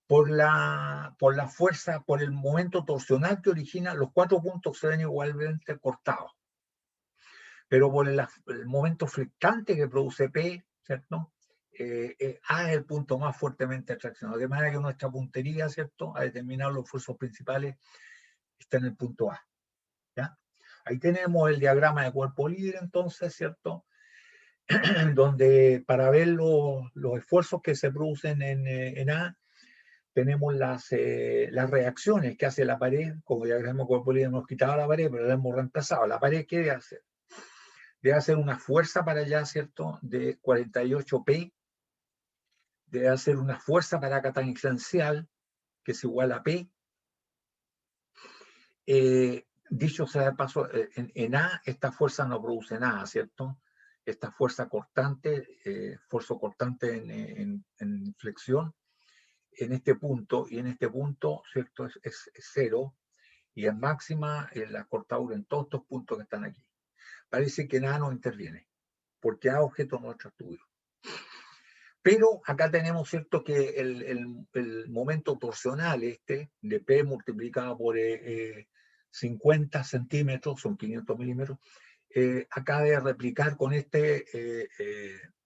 Por la fuerza, por el momento torsional que origina, los 4 puntos se ven igualmente cortados. pero por el momento flectante que produce P, ¿cierto? A es el punto más fuertemente atraccionado, de manera que nuestra puntería, ¿cierto?, a determinar los esfuerzos principales está en el punto A, ¿ya? Ahí tenemos el diagrama de cuerpo libre, entonces, ¿cierto?, donde para ver los esfuerzos que se producen en A, tenemos las reacciones que hace la pared. Como diagrama de cuerpo libre hemos quitado la pared, pero la hemos reemplazado. La pared, ¿qué debe hacer? Debe hacer una fuerza para allá, ¿cierto?, de 48P. Debe hacer una fuerza para acá tangencial, que es igual a P. Dicho sea de paso, en A esta fuerza no produce nada, ¿cierto? Esta fuerza cortante, esfuerzo cortante en flexión, en este punto, y en este punto, ¿cierto?, es cero, y en máxima la cortadura en todos estos puntos que están aquí. Parece que nada nos interviene, porque A objeto nuestro estudio. Pero acá tenemos, ¿cierto?, que el momento torsional de P multiplicado por 50 centímetros, son 500 milímetros, acá debe replicar con este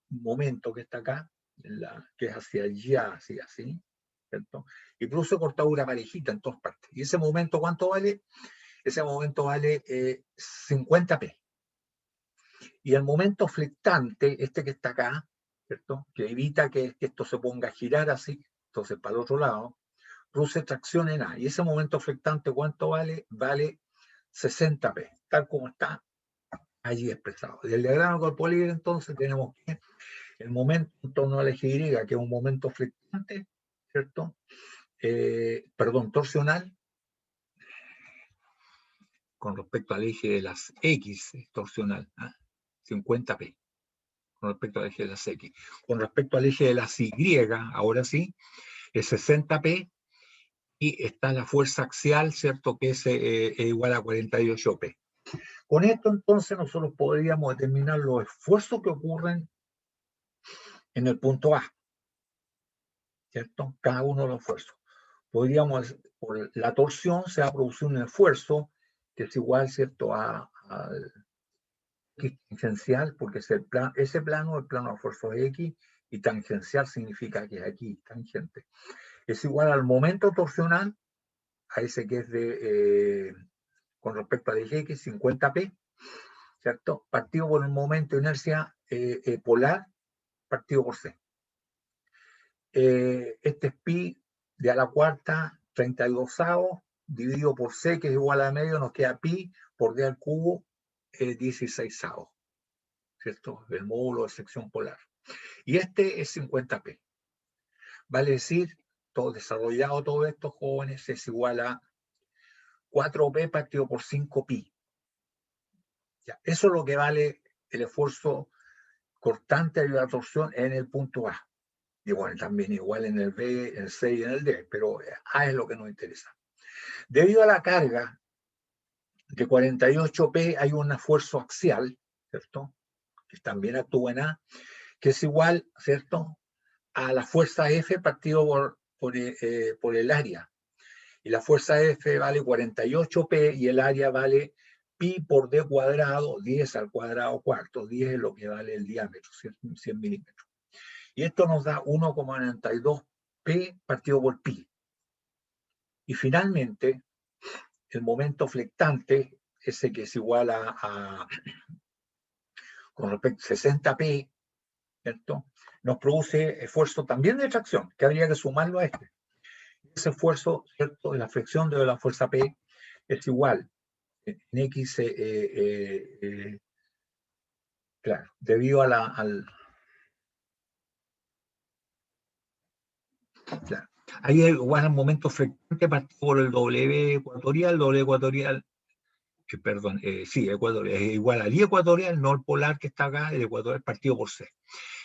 momento que está acá, que es hacia allá, así, ¿cierto? Y produce cortadura parejita en todas partes. ¿Y ese momento cuánto vale? Ese momento vale 50P. Y el momento flectante, que está acá, ¿cierto?, que evita que esto se ponga a girar así, entonces para el otro lado, produce tracción en A. Y ese momento flectante, ¿cuánto vale? Vale 60P, tal como está allí expresado. Y el diagrama corporal libre, entonces, tenemos que el momento en torno al eje Y, que es un momento flectante, ¿cierto? Perdón, torsional, con respecto al eje de las X, torsional, 50P. Con respecto al eje de las X. Con respecto al eje de las Y, ahora sí, es 60P, y está la fuerza axial, ¿cierto?, que es igual a 48P. Con esto, entonces, nosotros podríamos determinar los esfuerzos que ocurren en el punto A, ¿cierto? Cada uno de los esfuerzos. Podríamos, por la torsión, se va a producir un esfuerzo que es igual, ¿cierto?, al tangencial, porque es ese plano, el plano de esfuerzo es X, y tangencial significa que es aquí, tangente. Es igual al momento torsional, a ese que es con respecto al eje X, 50P, ¿cierto? Partido por el momento de inercia polar, partido por C. Este es pi de a la cuarta, 32avos, dividido por C, que es igual a medio, nos queda pi por D al cubo, 16avos, ¿cierto? El módulo de sección polar. Y este es 50P. Vale decir, todo desarrollado, todo esto, jóvenes, es igual a 4P partido por 5pi. Ya, eso es lo que vale el esfuerzo cortante de la torsión en el punto A. Y bueno, también igual en el B, en el C y en el D, pero A es lo que nos interesa. Debido a la carga de 48P hay un esfuerzo axial, ¿cierto?, que también actúa en A, que es igual, ¿cierto?, a la fuerza F partido por el área. Y la fuerza F vale 48P y el área vale pi por D cuadrado, 10 al cuadrado cuarto. 10 es lo que vale el diámetro, 100 milímetros. Y esto nos da 1,92P partido por pi. Y finalmente, el momento flectante, ese que es igual con respecto a 60P, ¿cierto?, nos produce esfuerzo también de tracción, que habría que sumarlo a este. Ese esfuerzo, ¿cierto?, de la flexión de la fuerza P es igual en X, claro, debido a claro. Ahí hay igual al momento flectante partido por el W ecuatorial, perdón, sí, ecuatorial, es igual al I ecuatorial, no el polar que está acá, el ecuatorial partido por C.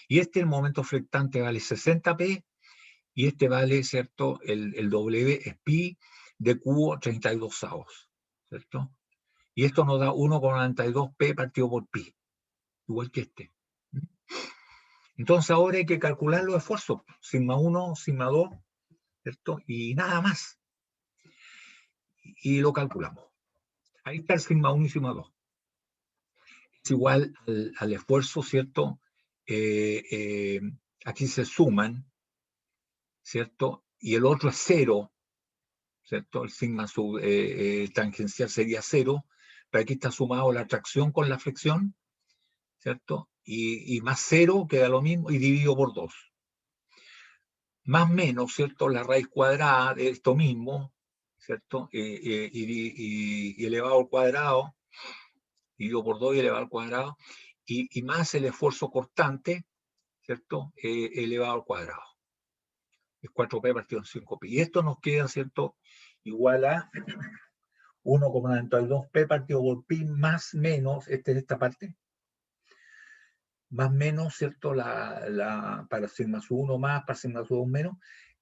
Y el momento flectante vale 60P, y vale, ¿cierto?, el W es pi de cubo 32avos, ¿cierto? Y esto nos da 1,92P partido por pi, igual que este. Entonces ahora hay que calcular los esfuerzos, sigma 1, sigma 2, ¿cierto? Y nada más. Y lo calculamos. Ahí está el sigma 1 y sigma 2. es igual al esfuerzo, ¿cierto? Aquí se suman, ¿cierto? Y el otro es cero, ¿cierto? El sigma tangencial sería cero, pero aquí está sumado la tracción con la flexión, ¿cierto? Y más cero queda lo mismo y dividido por 2. Más menos, ¿cierto? La raíz cuadrada de esto mismo, ¿cierto? Y elevado al cuadrado, dividido por 2 y elevado al cuadrado, y más el esfuerzo constante, ¿cierto? Elevado al cuadrado. Es 4p partido en 5pi. Y esto nos queda, ¿cierto? Igual a 1,92p partido por pi más menos, esta parte, más menos, ¿cierto? Para sigma sub 1 más, para sigma sub 2 menos,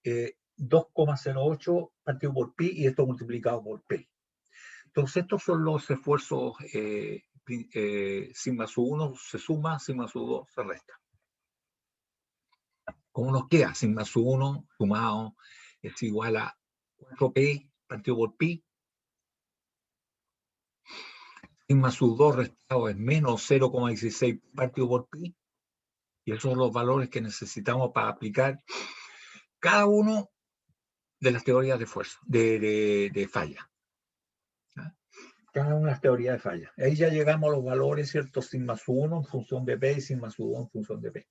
2,08 partido por pi y esto multiplicado por p. Entonces, estos son los esfuerzos. Sigma sub 1 se suma, sigma sub 2 se resta. ¿Cómo nos queda? Sigma sub 1 sumado es igual a 4p partido por pi. Sigma sub 2 restado es menos 0,16 partido por pi. Y esos son los valores que necesitamos para aplicar cada uno de las teorías de fuerza, de falla. Cada una de las teorías de falla. Ahí ya llegamos a los valores, ¿cierto? Sigma sub 1 en función de P y sigma sub 2 en función de P.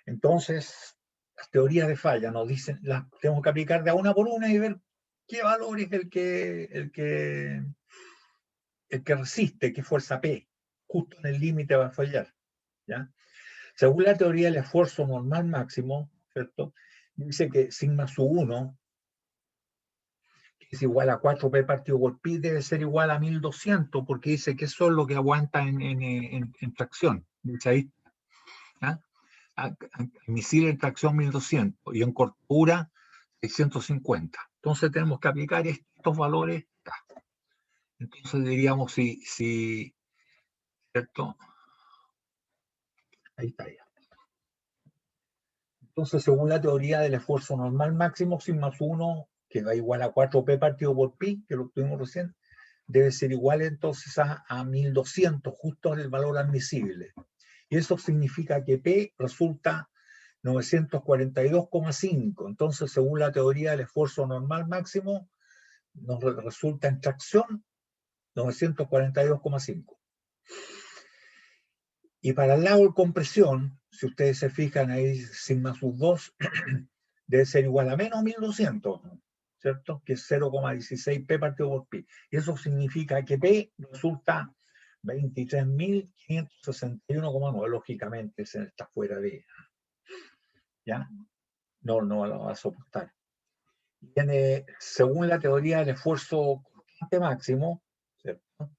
Entonces, las teorías de falla nos dicen, las tenemos que aplicar de una por una y ver qué valor es el que resiste, qué fuerza P, justo en el límite va a fallar. ¿Ya? Según la teoría del esfuerzo normal máximo, ¿cierto? Dice que sigma sub 1 es igual a 4p partido por pi, debe ser igual a 1200, porque dice que eso es lo que aguanta en tracción. Dice ahí, ¿ah? Misil en tracción 1200 y en cortura 650. Entonces tenemos que aplicar estos valores acá. Entonces diríamos si ¿cierto? Ahí está ya. Entonces, según la teoría del esfuerzo normal máximo, sigma sub 1, que da igual a 4p partido por pi, que lo tuvimos recién, debe ser igual entonces a 1200, justo en el valor admisible. Y eso significa que P resulta 942,5. Entonces, según la teoría del esfuerzo normal máximo, nos resulta en tracción 942,5. Y para el lado de compresión, si ustedes se fijan ahí, sigma sub 2 debe ser igual a menos 1200, ¿cierto? Que es 0,16p partido por pi. Y eso significa que P resulta 23.561,9. Lógicamente, se está fuera de... ¿Ya? No lo va a soportar. Tiene, según la teoría del esfuerzo constante máximo, ¿cierto?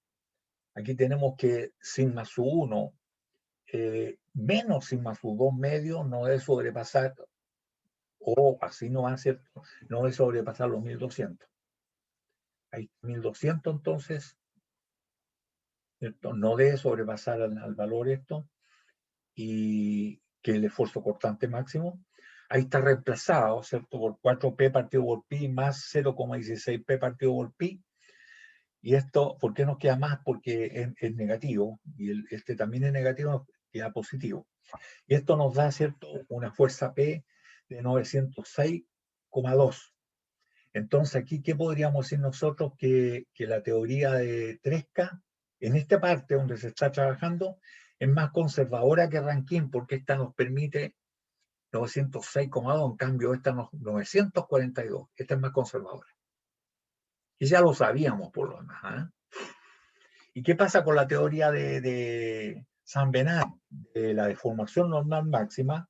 Aquí tenemos que sigma sub 1 menos sigma sub 2 medio no debe sobrepasar, o así no va a ser, no debe sobrepasar los 1200. Hay 1200 entonces, ¿cierto? No debe sobrepasar al valor esto, y que el esfuerzo cortante máximo. Ahí está reemplazado, ¿cierto? Por 4p partido por pi más 0,16p partido por pi. Y esto, ¿por qué nos queda más? Porque es negativo, y este también es negativo, queda positivo. Y esto nos da, ¿cierto?, una fuerza P de 906,2. Entonces, aquí, ¿qué podríamos decir nosotros? Que la teoría de Tresca, en esta parte donde se está trabajando, es más conservadora que Rankine, porque esta nos permite 906,2, en cambio esta nos 942, esta es más conservadora. Y ya lo sabíamos por lo demás. ¿Eh? ¿Y qué pasa con la teoría de Saint-Bernard, de la deformación normal máxima,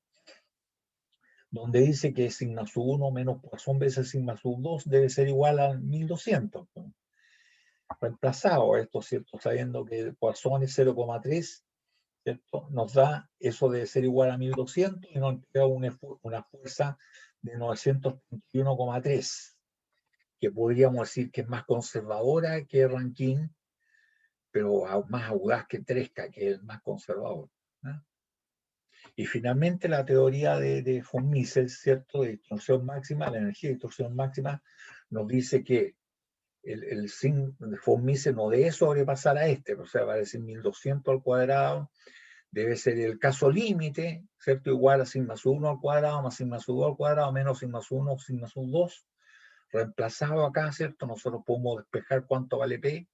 donde dice que sigma sub 1 menos Poisson veces sigma sub 2 debe ser igual a 1200? Reemplazado esto, ¿cierto? Sabiendo que Poisson es 0,3, ¿cierto? Nos da, eso debe ser igual a 1200 y nos entrega una fuerza de 931,3, que podríamos decir que es más conservadora que Rankine, pero más audaz que Tresca, que es el más conservador. ¿No? Y finalmente la teoría de von Mises, ¿cierto?, de distorsión máxima, la energía de distorsión máxima, nos dice que el sin de von Mises no debe sobrepasar a este, o sea, va a decir 1200 al cuadrado, debe ser el caso límite, ¿cierto? Igual a sin más 1 al cuadrado, más sin más 2 al cuadrado, menos sin más 1, sin más 2, reemplazado acá, ¿cierto? Nosotros podemos despejar cuánto vale P,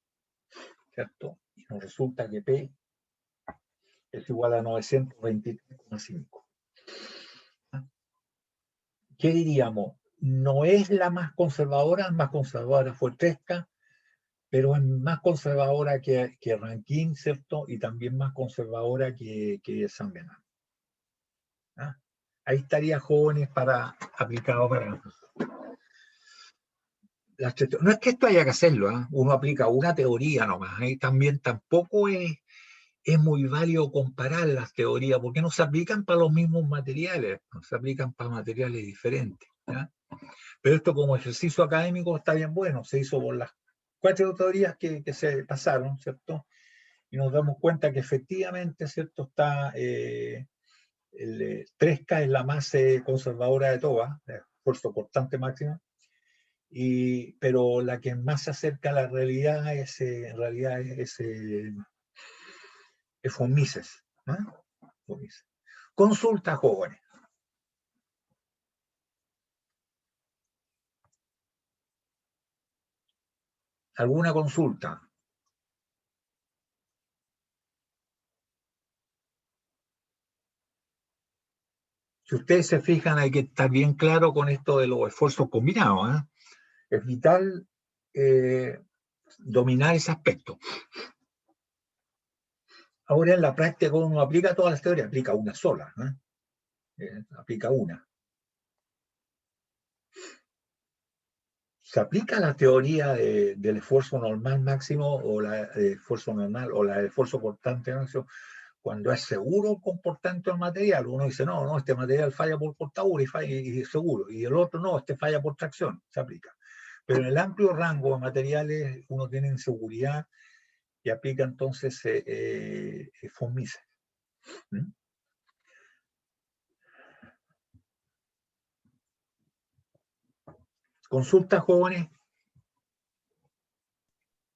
¿cierto? Y nos resulta que P es igual a 923,5. ¿Qué diríamos? No es la más conservadora fue Tresca, pero es más conservadora que Rankine, ¿cierto? Y también más conservadora que San Bernardo. ¿Ah? Ahí estaría jóvenes para aplicado para... No es que esto haya que hacerlo, ¿eh? Uno aplica una teoría nomás, ahí también tampoco es muy válido comparar las teorías, porque no se aplican para los mismos materiales, no se aplican para materiales diferentes. ¿Ya? Pero esto como ejercicio académico está bien bueno, se hizo por las 4 teorías que se pasaron, ¿cierto? Y nos damos cuenta que efectivamente, ¿cierto? Está el 3K es la más conservadora de todas, de esfuerzo cortante máximo, pero la que más se acerca a la realidad es, en realidad es von Mises, ¿no? Von Mises. Consulta, jóvenes. ¿Alguna consulta? Si ustedes se fijan, hay que estar bien claro con esto de los esfuerzos combinados. ¿Eh? Es vital dominar ese aspecto. Ahora en la práctica uno no aplica todas las teorías, aplica una sola. Aplica una. ¿Se aplica la teoría del esfuerzo normal máximo o la de esfuerzo normal o la de esfuerzo cortante máximo cuando es seguro comportante el material? Uno dice, no, este material falla por cortadura y es seguro, y el otro no, este falla por tracción, se aplica. Pero en el amplio rango de materiales uno tiene inseguridad y aplica entonces von Mises. ¿Mm? Consulta, jóvenes.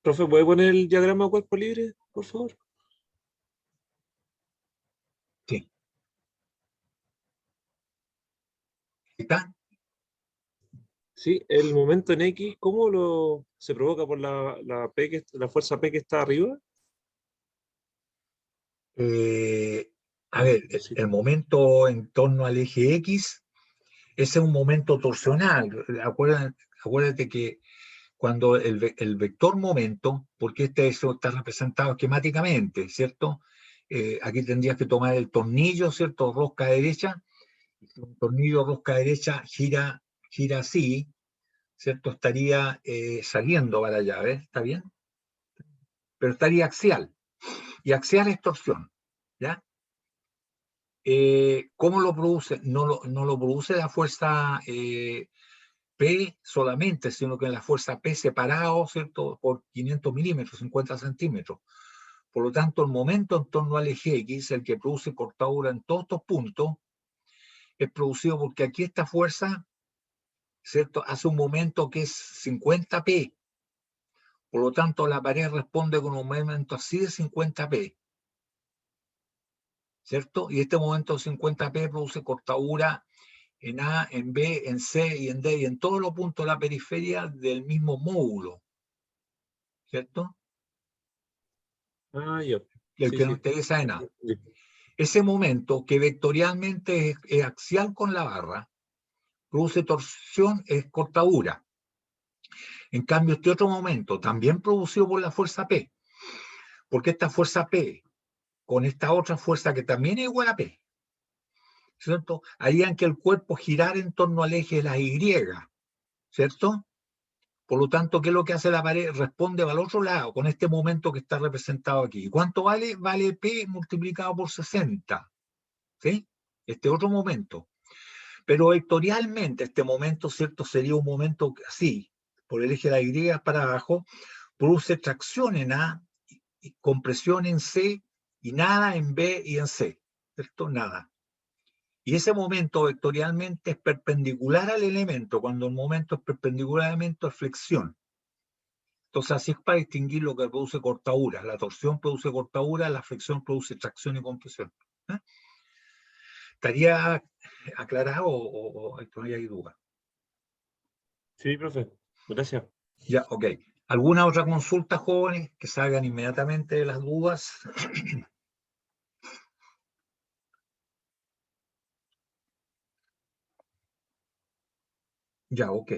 Profe, ¿puede poner el diagrama de cuerpo libre, por favor? Sí. ¿Está? Sí, el momento en X, ¿cómo se provoca por la fuerza P que está arriba? A ver, Sí. el momento en torno al eje X, ese es un momento torsional. Acuérdate que cuando el vector momento, porque eso está representado esquemáticamente, ¿cierto? Aquí tendrías que tomar el tornillo, ¿cierto? Rosca derecha. Un tornillo rosca derecha gira así, ¿cierto? Estaría saliendo para allá, ¿ves? ¿Está bien? Pero estaría axial. Y axial es torsión, ¿ya? ¿Cómo lo produce? No lo produce la fuerza P solamente, sino que la fuerza P separado, ¿cierto? Por 500 milímetros, 50 centímetros. Por lo tanto, el momento en torno al eje X, el que produce cortadura en todos estos puntos, es producido porque aquí esta fuerza, ¿cierto? Hace un momento que es 50P. Por lo tanto, la pared responde con un momento así de 50P. ¿Cierto? Y este momento 50P produce cortadura en A, en B, en C y en D y en todos los puntos de la periferia del mismo módulo. ¿Cierto? Ah, ya. Y el Sí, que nos sí. interesa en A. Ese momento que vectorialmente es axial con la barra, produce torsión, es cortadura. En cambio, este otro momento, también producido por la fuerza P, porque esta fuerza P, con esta otra fuerza que también es igual a P, ¿cierto? Harían que el cuerpo girara en torno al eje de la Y, ¿cierto? Por lo tanto, ¿qué es lo que hace la pared? Responde al otro lado, con este momento que está representado aquí. ¿Cuánto vale? Vale P multiplicado por 60, ¿sí? Este otro momento. Pero vectorialmente, este momento, ¿cierto? Sería un momento así, por el eje de la Y para abajo, produce tracción en A, y compresión en C, y nada en B y en C, ¿cierto? Nada. Y ese momento vectorialmente es perpendicular al elemento. Cuando el momento es perpendicular al elemento es flexión. Entonces, así es para distinguir lo que produce cortaduras. La torsión produce cortaduras, la flexión produce tracción y compresión. ¿Eh? ¿Estaría aclarado o todavía hay duda? Sí, profe. Gracias. Ya, ok. ¿Alguna otra consulta, jóvenes, que salgan inmediatamente de las dudas? Ya, ok.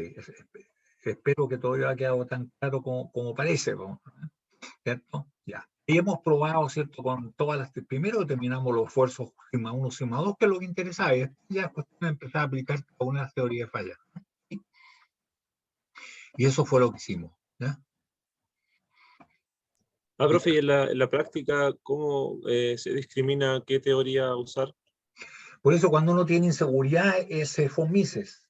Espero que todo haya quedado tan claro como parece, ¿no? ¿Cierto? Ya. Y hemos probado, ¿cierto? Con todas las... Primero terminamos los esfuerzos sigma 1, sigma 2, que es lo que interesa, y ya es cuestión de empezar a aplicar una teoría de falla. Y eso fue lo que hicimos. ¿Ya? Profe, y en la práctica, ¿cómo se discrimina qué teoría usar? Por eso cuando uno tiene inseguridad es von Mises.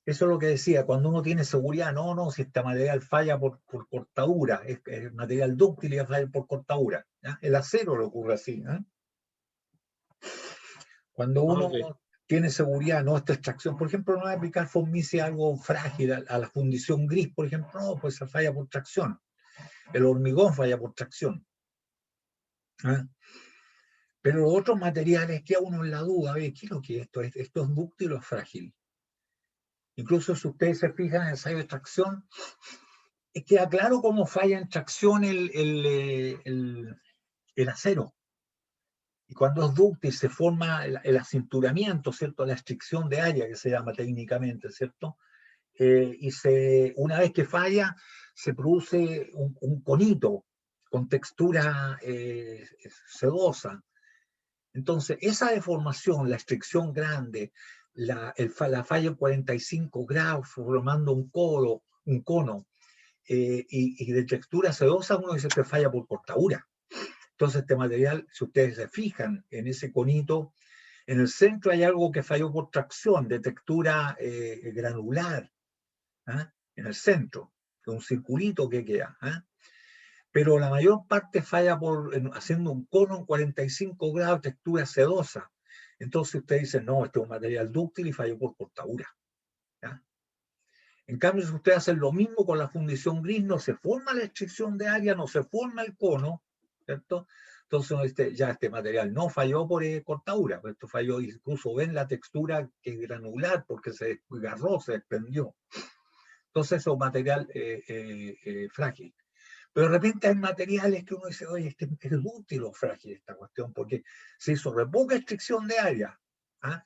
Eso es lo que decía, cuando uno tiene seguridad, no, si este material falla por cortadura, es material dúctil y falla por cortadura. ¿Ya? El acero le ocurre así. ¿Eh? Cuando Ah, uno ok. tiene seguridad, no esta extracción, por ejemplo, no va a aplicar von Mises algo frágil a la fundición gris, por ejemplo, no, pues se falla por tracción. El hormigón falla por tracción. ¿Eh? Pero los otros materiales queda uno en la duda, ¿qué es lo que es esto? ¿Esto es dúctil o es frágil? Incluso si ustedes se fijan en el ensayo de tracción, queda claro cómo falla en tracción el acero. Y cuando es dúctil se forma el acinturamiento, ¿cierto? La estricción de área, que se llama técnicamente, ¿cierto? Una vez que falla, se produce un conito con textura sedosa. Entonces, esa deformación, la estricción grande, la falla en 45 grados formando un cono, y de textura sedosa, uno dice que falla por cortadura. Entonces, este material, si ustedes se fijan en ese conito, en el centro hay algo que falló por tracción, de textura granular, ¿eh? En el centro, un circulito que queda. ¿Eh? Pero la mayor parte falla haciendo un cono en 45 grados, textura sedosa. Entonces usted dice, no, este es un material dúctil y falló por cortadura. ¿Ya? En cambio, si usted hace lo mismo con la fundición gris, no se forma la estricción de área, no se forma el cono, ¿cierto? Entonces ya este material no falló por cortadura, pues esto falló, incluso ven la textura que es granular porque se desgarró, se desprendió. Entonces es un material frágil. Pero de repente hay materiales que uno dice, oye, es útil o frágil esta cuestión, porque se hizo re poca estricción de área. ¿Ah?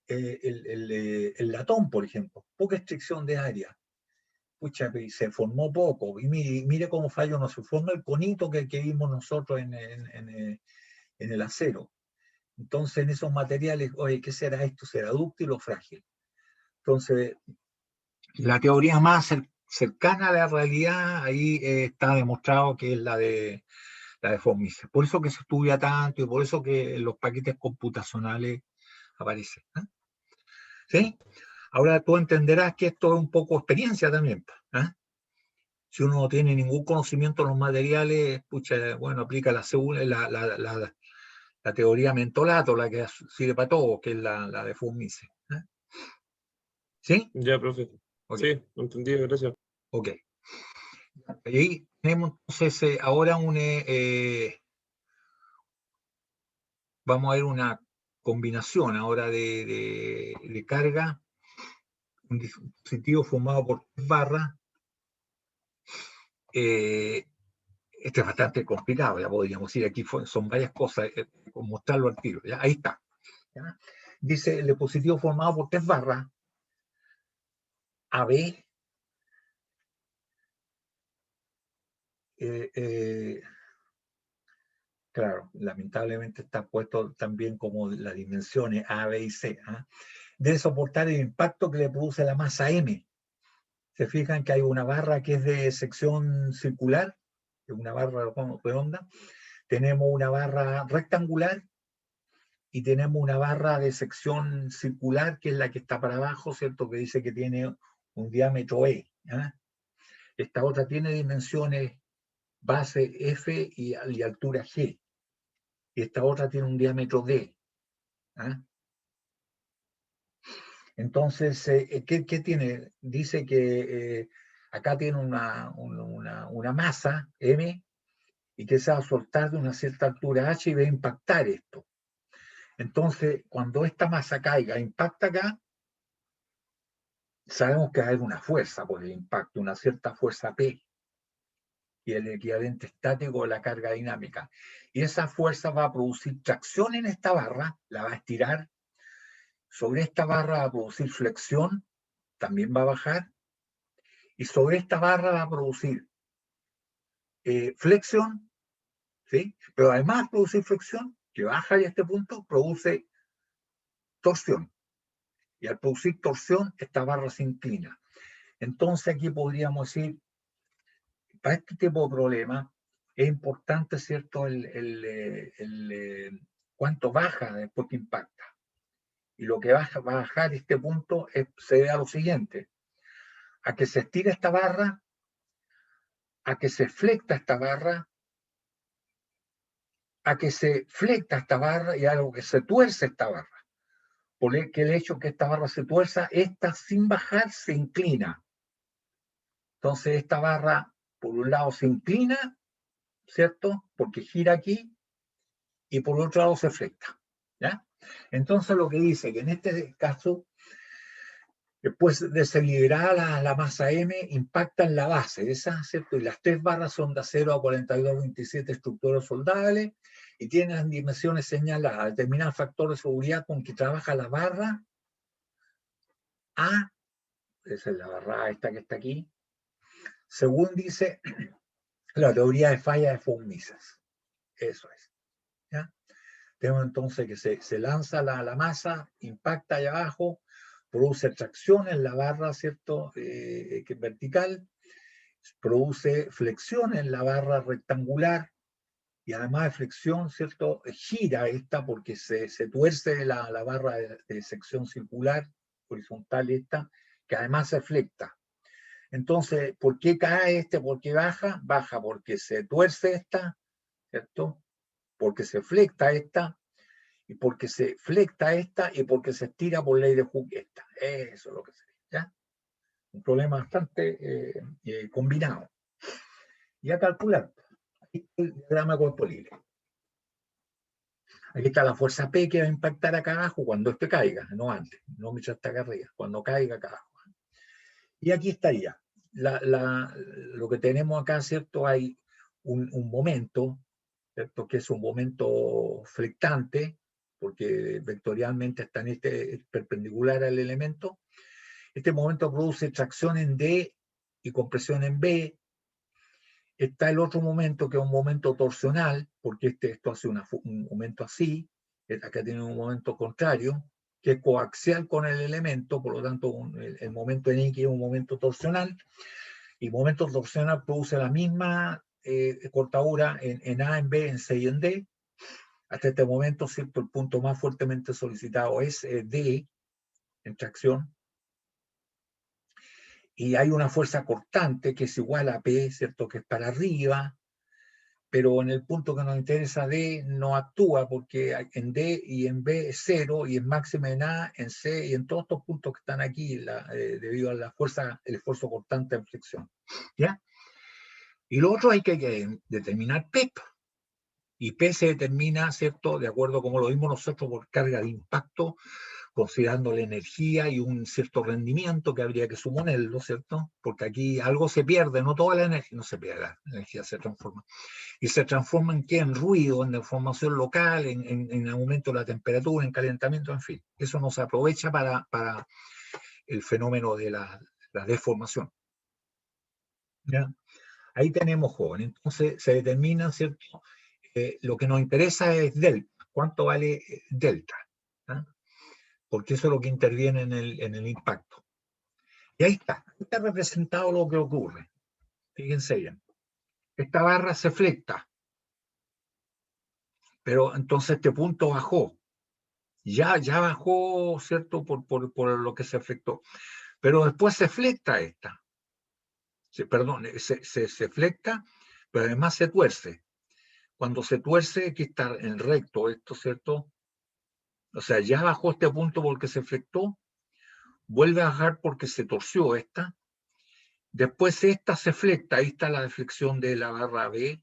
El latón, por ejemplo, poca estricción de área. Pucha, se formó poco. Y mire cómo falló, no se forma el conito que vimos nosotros en el acero. Entonces, en esos materiales, oye, ¿qué será esto? ¿Será dúctil o frágil? Entonces, la teoría más cercana a la realidad, ahí está demostrado que es la de von Mises. Por eso que se estudia tanto y por eso que en los paquetes computacionales aparece. ¿Eh? ¿Sí? Ahora tú entenderás que esto es un poco experiencia también. ¿Eh? Si uno no tiene ningún conocimiento de los materiales, pucha, bueno, aplica la teoría mentolato, la que sirve para todo, que es la de von Mises. ¿Eh? ¿Sí? Ya, profe. Ok, Sí, entendido, gracias. ok. Y ahí tenemos entonces ahora vamos a ver una combinación ahora de carga, un dispositivo formado por 3 barras. Este es bastante complicado, ya podríamos decir, aquí son varias cosas, mostrarlo al tiro. ¿Ya? Ahí está. ¿Ya? Dice el dispositivo formado por 3 barras, AB, eh, eh, claro, lamentablemente está puesto también como las dimensiones A, B y C, ¿eh? Debe soportar el impacto que le produce la masa M. Se fijan que hay una barra que es de sección circular, una barra redonda, tenemos una barra rectangular y tenemos una barra de sección circular que es la que está para abajo, ¿cierto? Que dice que tiene un diámetro E. ¿Eh? Esta otra tiene dimensiones base F y altura G. Y esta otra tiene un diámetro D. ¿Eh? Entonces, ¿qué tiene? Dice que acá tiene una masa M y que se va a soltar de una cierta altura H y va a impactar esto. Entonces, cuando esta masa caiga, impacta acá, sabemos que va a haber una fuerza por el impacto, una cierta fuerza P, y el equivalente estático de la carga dinámica. Y esa fuerza va a producir tracción en esta barra, la va a estirar. Sobre esta barra va a producir flexión, también va a bajar. Y sobre esta barra va a producir flexión, ¿sí? Pero además de producir flexión, que baja y a este punto, produce torsión. Y al producir torsión, esta barra se inclina. Entonces aquí podríamos decir, para este tipo de problemas, es importante, ¿cierto?, cuánto baja después que impacta. Y lo que va a bajar este punto se debe a lo siguiente: a que se estira esta barra, a que se flecta esta barra, a que se flecta esta barra y a lo que se tuerce esta barra. Porque el hecho que esta barra se tuerza, esta sin bajar se inclina. Entonces esta barra, por un lado, se inclina, ¿cierto? Porque gira aquí, y por otro lado se flecta, ¿ya? Entonces lo que dice que en este caso, después de ser liberada la masa M, impacta en la base, esa, ¿cierto? Y las tres barras son de acero a 42-27 estructuras soldables y tienen las dimensiones señaladas. Determina el factor de seguridad con que trabaja la barra A, esa es la barra esta que está aquí, según dice la teoría de falla de von Mises. Eso es, ¿ya? Tenemos entonces que se lanza la masa, impacta allá abajo, produce tracción en la barra, ¿cierto?, que es vertical, produce flexión en la barra rectangular, y además de flexión, ¿cierto?, gira esta porque se tuerce la barra de sección circular, horizontal esta, que además se flecta. Entonces, ¿por qué cae este? ¿Por qué baja? Baja porque se tuerce esta, ¿cierto?, porque se flecta esta, y porque se flecta esta, y porque se estira por ley de Hooke esta. Eso es lo que sería, ¿ya? Un problema bastante combinado. Y a calcular. Aquí está el diagrama de cuerpo libre. Aquí está la fuerza P que va a impactar acá abajo cuando este caiga, no antes, no mientras está acá arriba, cuando caiga acá abajo. Y aquí estaría. Lo que tenemos acá, ¿cierto? Hay un momento, ¿cierto?, que es un momento flectante, porque vectorialmente está en este perpendicular al elemento. Este momento produce tracción en D y compresión en B. Está el otro momento, que es un momento torsional, porque esto hace un momento así. Acá tiene un momento contrario, que es coaxial con el elemento, por lo tanto el momento en X es un momento torsional, y momento torsional produce la misma cortadura en A, en B, en C y en D. Hasta este momento, ¿cierto?, el punto más fuertemente solicitado es D, en tracción, y hay una fuerza cortante que es igual a P, ¿cierto?, que es para arriba, pero en el punto que nos interesa D no actúa, porque en D y en B es cero, y es máxima en A, en C y en todos estos puntos que están aquí, debido a la fuerza, el esfuerzo cortante en flexión, ¿ya? Y lo otro hay que determinar P, y P se determina, ¿cierto?, de acuerdo a como lo vimos nosotros, por carga de impacto, considerando la energía y un cierto rendimiento que habría que suponerlo, ¿cierto? Porque aquí algo se pierde, no toda la energía, no se pierde, la energía se transforma. ¿Y se transforma en qué? En ruido, en deformación local, en aumento de la temperatura, en calentamiento, en fin. Eso no se aprovecha para el fenómeno de la deformación, ¿ya? Ahí tenemos joven. Entonces se determina, ¿cierto? Lo que nos interesa es delta. ¿Cuánto vale delta? ¿Ah? Porque eso es lo que interviene en el impacto. Y ahí está representado lo que ocurre. Fíjense bien. Esta barra se flecta, pero entonces este punto bajó. Ya bajó, ¿cierto?, por lo que se flectó. Pero después se flecta esta. Perdón, se flecta, pero además se tuerce. Cuando se tuerce, aquí está en recto esto, ¿cierto? O sea, ya bajó este punto porque se flectó, vuelve a bajar porque se torció esta, Después esta se flecta, ahí está la deflexión de la barra B,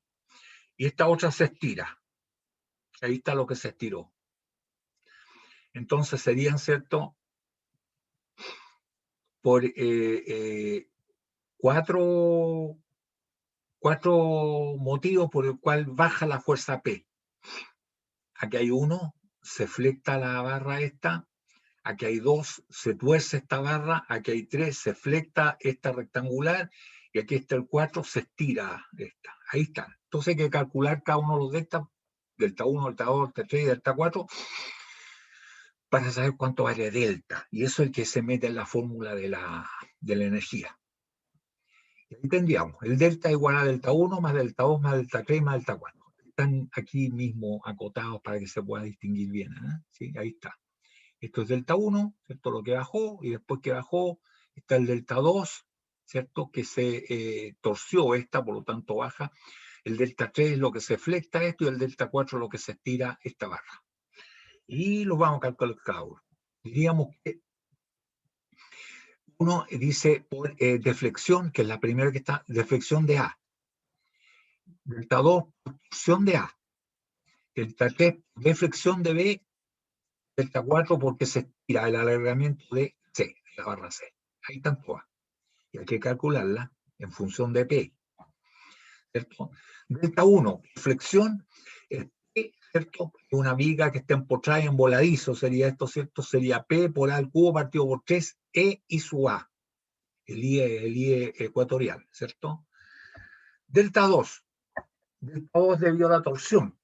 y esta otra se estira. Ahí está lo que se estiró. Entonces serían, ¿cierto? Por cuatro motivos por el cual baja la fuerza P. Aquí hay uno, se flecta la barra esta. Aquí hay dos, se tuerce esta barra. Aquí hay tres, se flecta esta rectangular. Y aquí está el 4, se estira esta. Ahí están. Entonces hay que calcular cada uno de los delta 1, delta 2, delta 3, delta 4, para saber cuánto vale delta. Y eso es el que se mete en la fórmula de la energía. Y ahí tendríamos, el delta igual a delta 1 más delta 2 más delta 3 más delta 4. Están aquí mismo acotados para que se pueda distinguir bien. ¿Sí? Ahí está. Esto es delta 1, ¿cierto? Lo que bajó, y después que bajó está el delta 2, ¿cierto? Que se torció esta, por lo tanto baja. El delta 3 es lo que se flecta esto, y el delta 4 es lo que se estira esta barra. Y lo vamos a calcular cada uno. Diríamos que uno dice por deflexión, que es la primera que está, deflexión de A. Delta 2, torsión de A. Delta 3, deflexión de B. Delta 4, porque se estira el alargamiento de C, la barra C. Ahí están todas. Y hay que calcularla en función de P. ¿Cierto? Delta 1, flexión, P, ¿cierto? Una viga que está empotrada en voladizo, sería esto, ¿cierto? Sería P por A al cubo partido por 3, E y su A. El IE ecuatorial, ¿cierto? Delta 2. Delta 2 debido a la torsión.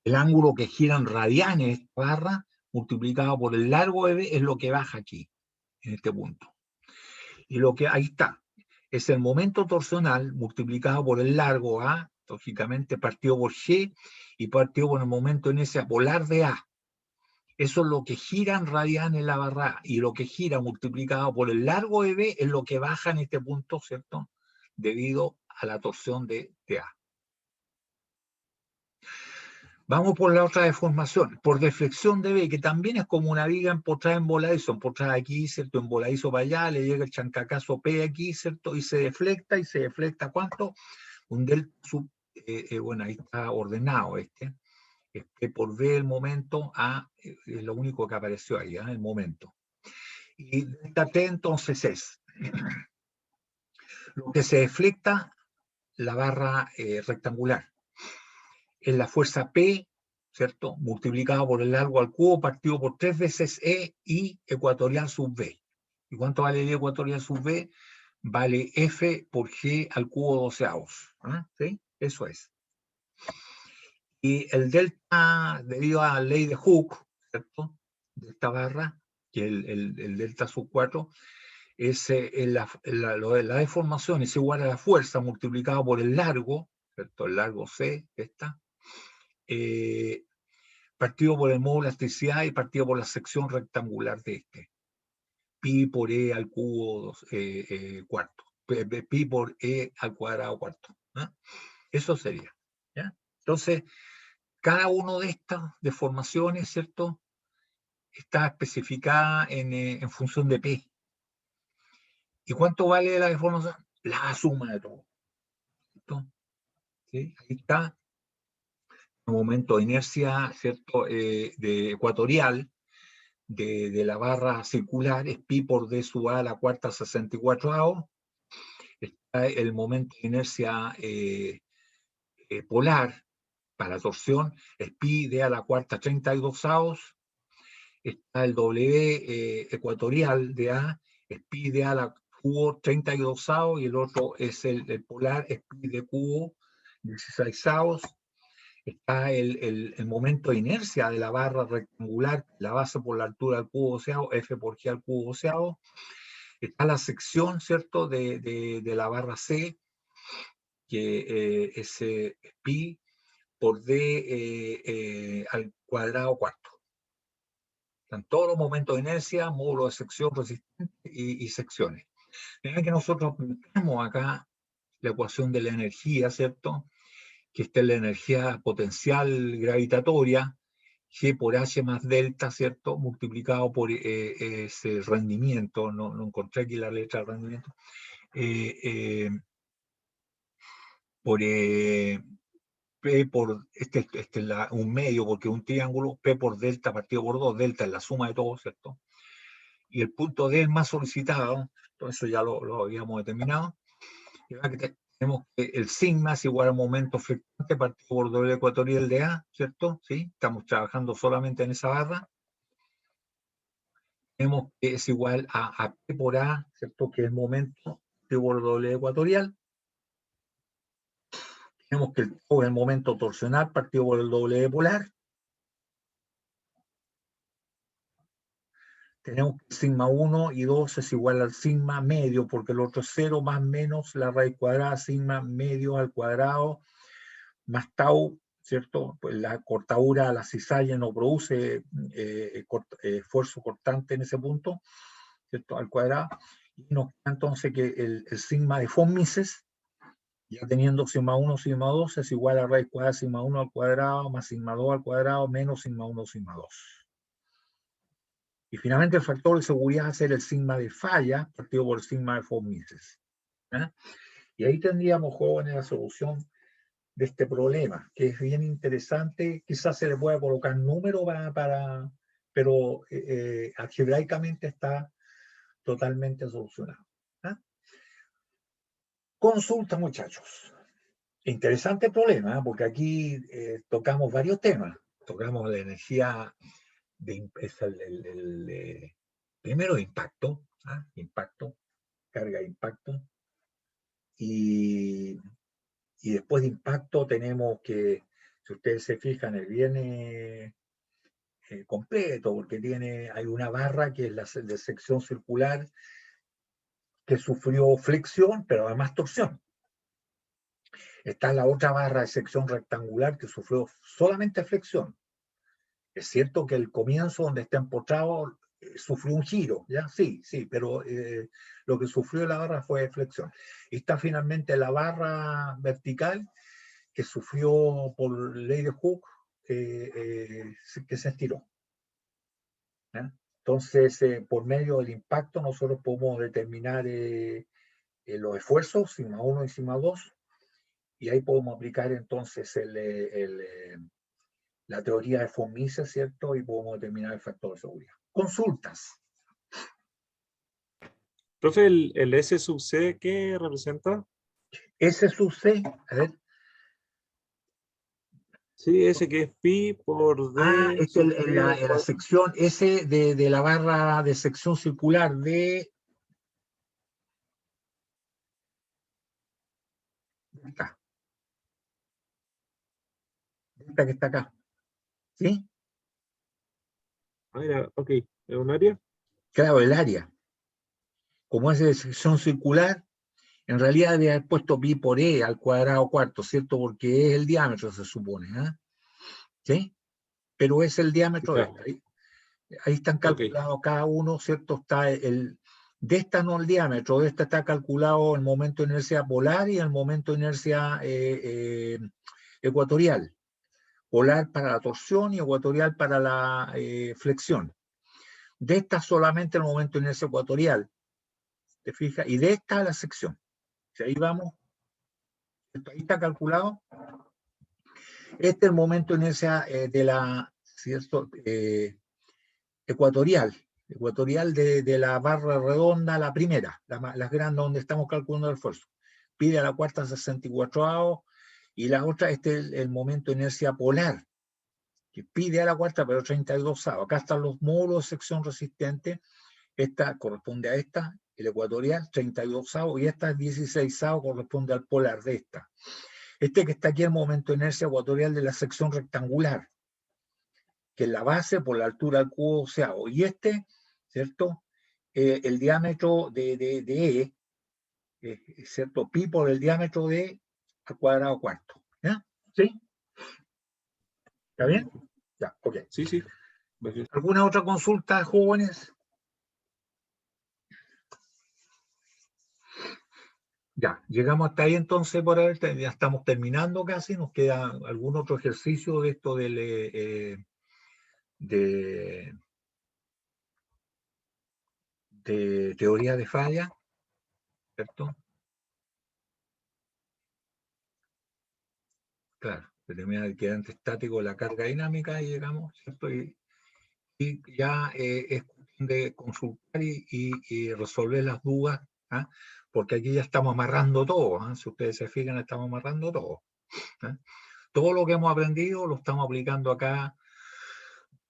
El ángulo que gira en radianes esta barra, multiplicado por el largo de B, es lo que baja aquí, en este punto. Y lo que ahí está, es el momento torsional multiplicado por el largo A, lógicamente partido por G, y partido por el momento inercia polar de A. Eso es lo que gira en radianes la barra A, y lo que gira multiplicado por el largo de B es lo que baja en este punto, ¿cierto? Debido a la torsión de A. Vamos por la otra deformación, por deflexión de B, que también es como una viga empotrada en voladizo, empotrada aquí, ¿cierto? En voladizo para allá, le llega el chancacazo P aquí, ¿cierto? Y se deflecta, ¿cuánto? Un delta sub, bueno, ahí está ordenado este por B el momento, A es lo único que apareció ahí, el momento. Y delta T entonces es lo que se deflecta la barra rectangular. Es la fuerza P, ¿cierto? Multiplicado por el largo al cubo, partido por 3 veces E y ecuatorial sub B. ¿Y cuánto vale el ecuatorial sub B? Vale F por G al cubo doceavos. ¿Sí? Eso es. Y el delta, debido a la ley de Hooke, ¿cierto? De esta barra, que el delta sub 4, es la deformación es igual a la fuerza multiplicado por el largo, ¿cierto? El largo C, esta, partido por el módulo de elasticidad y partido por la sección rectangular de este. Pi por E al cubo cuarto. Pi por E al cuadrado cuarto. Eso sería. ¿Ya? Entonces, cada una de estas deformaciones, ¿cierto? Está especificada en función de P. ¿Y cuánto vale la deformación? La suma de todo. ¿Cierto? ¿Sí? Ahí está el momento de inercia, ¿cierto? De ecuatorial de la barra circular, es pi por d sub a a la cuarta 64avo. Está el momento de inercia polar para torsión, es pi d a la cuarta 32avos. Está el W ecuatorial de A, es pi de A la cubo 32avos, y el otro es el polar, es pi de cubo 16avos. Está el momento de inercia de la barra rectangular, la base por la altura al cubo doceavo, F por G al cubo doceavo. Está la sección, ¿cierto?, de la barra C, que es pi por D al cuadrado cuarto. Están todos los momentos de inercia, módulo de sección resistente y secciones. Miren que nosotros aplicamos acá la ecuación de la energía, ¿cierto? Que esta es la energía potencial gravitatoria, G por H más delta, ¿cierto? Multiplicado por ese rendimiento, no encontré aquí la letra de rendimiento, eh, por P por, este es un medio, porque un triángulo, P por delta partido por 2, delta es la suma de todo, ¿cierto? Y el punto D es más solicitado, todo eso ya lo habíamos determinado. Y ahora que tenemos que el sigma es igual al momento flectante partido por doble ecuatorial de A, ¿cierto? ¿Sí? Estamos trabajando solamente en esa barra. Tenemos que es igual a P por A, ¿cierto? Que es el momento por doble ecuatorial. Tenemos que el momento torsional partido por el doble polar. Tenemos que sigma 1 y 2 es igual al sigma medio, porque el otro es 0 más menos la raíz cuadrada, sigma medio al cuadrado, más tau, ¿cierto? Pues la cortadura, la cizalla no produce esfuerzo cortante en ese punto, ¿cierto? Al cuadrado. Y nos queda entonces que el sigma de von Mises, ya teniendo sigma 1, sigma 2, es igual a raíz cuadrada sigma 1 al cuadrado, más sigma 2 al cuadrado, menos sigma 1, sigma 2. Y finalmente el factor de seguridad va a ser el sigma de falla partido por el sigma de von Mises. ¿Eh? Y ahí tendríamos, jóvenes, la solución de este problema, que es bien interesante. Quizás se le pueda colocar número pero algebraicamente está totalmente solucionado. ¿Eh? Consulta, muchachos. Interesante problema, porque aquí tocamos varios temas. Tocamos la energía primero impacto, impacto, carga de impacto, y después de impacto tenemos que, si ustedes se fijan, el viene completo, porque hay una barra que es la de sección circular que sufrió flexión, pero además torsión. Está la otra barra de sección rectangular que sufrió solamente flexión. Es cierto que el comienzo donde está empotrado sufrió un giro, ¿ya? Sí, pero lo que sufrió la barra fue flexión. Y está finalmente la barra vertical que sufrió por ley de Hooke, que se estiró. ¿Ya? Entonces, por medio del impacto, nosotros podemos determinar los esfuerzos, sigma 1 y sigma 2, y ahí podemos aplicar entonces la teoría de von Mises, ¿cierto? Y podemos determinar el factor de seguridad. Consultas. Profe, el S sub C, ¿qué representa? S sub C, a ver. Sí, S que es pi por D Es sub T al la cuadrado. sección S de la barra de sección circular de esta, esta que está acá. ¿Sí? Ah, ya, ok. ¿Es un área? Claro, el área. Como es de sección circular, en realidad debe haber puesto pi por E al cuadrado cuarto, ¿cierto? Porque es el diámetro, se supone. ¿Sí? Pero es el diámetro de Ya, esta. Ahí están ok. calculados cada uno, ¿cierto? Está de esta no el diámetro, de esta está calculado el momento de inercia polar y el momento de inercia ecuatorial. Polar para la torsión y ecuatorial para la flexión. De esta solamente el momento de inercia ecuatorial, ¿te fijas? Y de esta la sección. Si ahí vamos, ahí está calculado. Este es el momento de inercia de la, ¿cierto? Ecuatorial de la barra redonda, la primera, la grande donde estamos calculando el esfuerzo. Pide a la cuarta 64avo y la otra, este es el momento de inercia polar, que pide a la cuarta, pero 32avo. Acá están los módulos de sección resistente. Esta corresponde a esta, el ecuatorial, 32avo, y esta 16avo corresponde al polar de esta. Este que está aquí es el momento de inercia ecuatorial de la sección rectangular, que es la base por la altura del cubo oceavo. Y este, ¿cierto? El diámetro de ¿cierto? Pi por el diámetro de al cuadrado cuarto. ¿Ya? ¿Sí? ¿Está bien? Ya, ok. Sí, sí. Gracias. ¿Alguna otra consulta, jóvenes? Ya, llegamos hasta ahí entonces por ahora, ya estamos terminando casi, nos queda algún otro ejercicio de esto de, de teoría de falla. ¿cierto? Claro, determina el quedante estático de la carga dinámica y llegamos, ¿cierto? Y ya es cuestión de consultar y resolver las dudas, ¿ah? Porque aquí ya estamos amarrando todo, ¿ah? Si ustedes se fijan, estamos amarrando todo, ¿ah? Todo lo que hemos aprendido lo estamos aplicando acá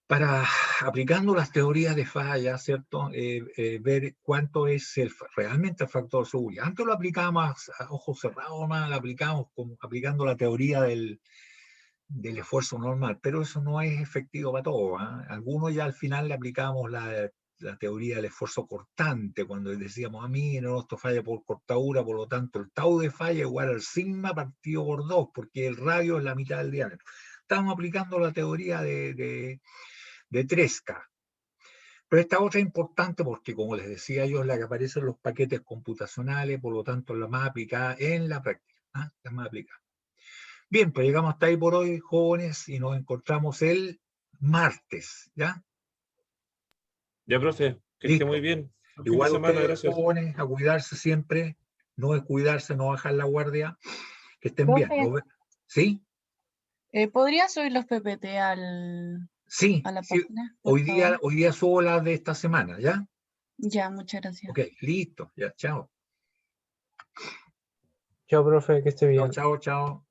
para, aplicando las teorías de falla, ¿cierto? Ver cuánto es realmente el factor de seguridad. Antes lo aplicábamos a ojos cerrados, más lo aplicábamos aplicando la teoría del esfuerzo normal, pero eso no es efectivo para todos, ¿eh? Algunos ya al final le aplicábamos la teoría del esfuerzo cortante, cuando decíamos, a mí no, esto falla por cortadura, por lo tanto el tau de falla es igual al sigma partido por 2, porque el radio es la mitad del diámetro. Estamos aplicando la teoría de Tresca. Pero esta otra es importante porque, como les decía yo, es la que aparece en los paquetes computacionales, por lo tanto es la más aplicada en la práctica, ¿eh? La más aplicada. Bien, pues llegamos hasta ahí por hoy, jóvenes, y nos encontramos el martes, ¿ya? Ya, profe, que esté muy Listo. bien. Buen fin de Igual semana, ustedes, gracias. jóvenes, a cuidarse siempre, no descuidarse, no bajar la guardia, que estén bien. Profe, ¿Sí? ¿podría subir los PPT Sí, a la sí. página, por favor? Hoy día subo las de esta semana, ¿ya? Ya, muchas gracias. Ok, listo, ya, chao. Chao, profe, que esté Chao, bien. chao, chao.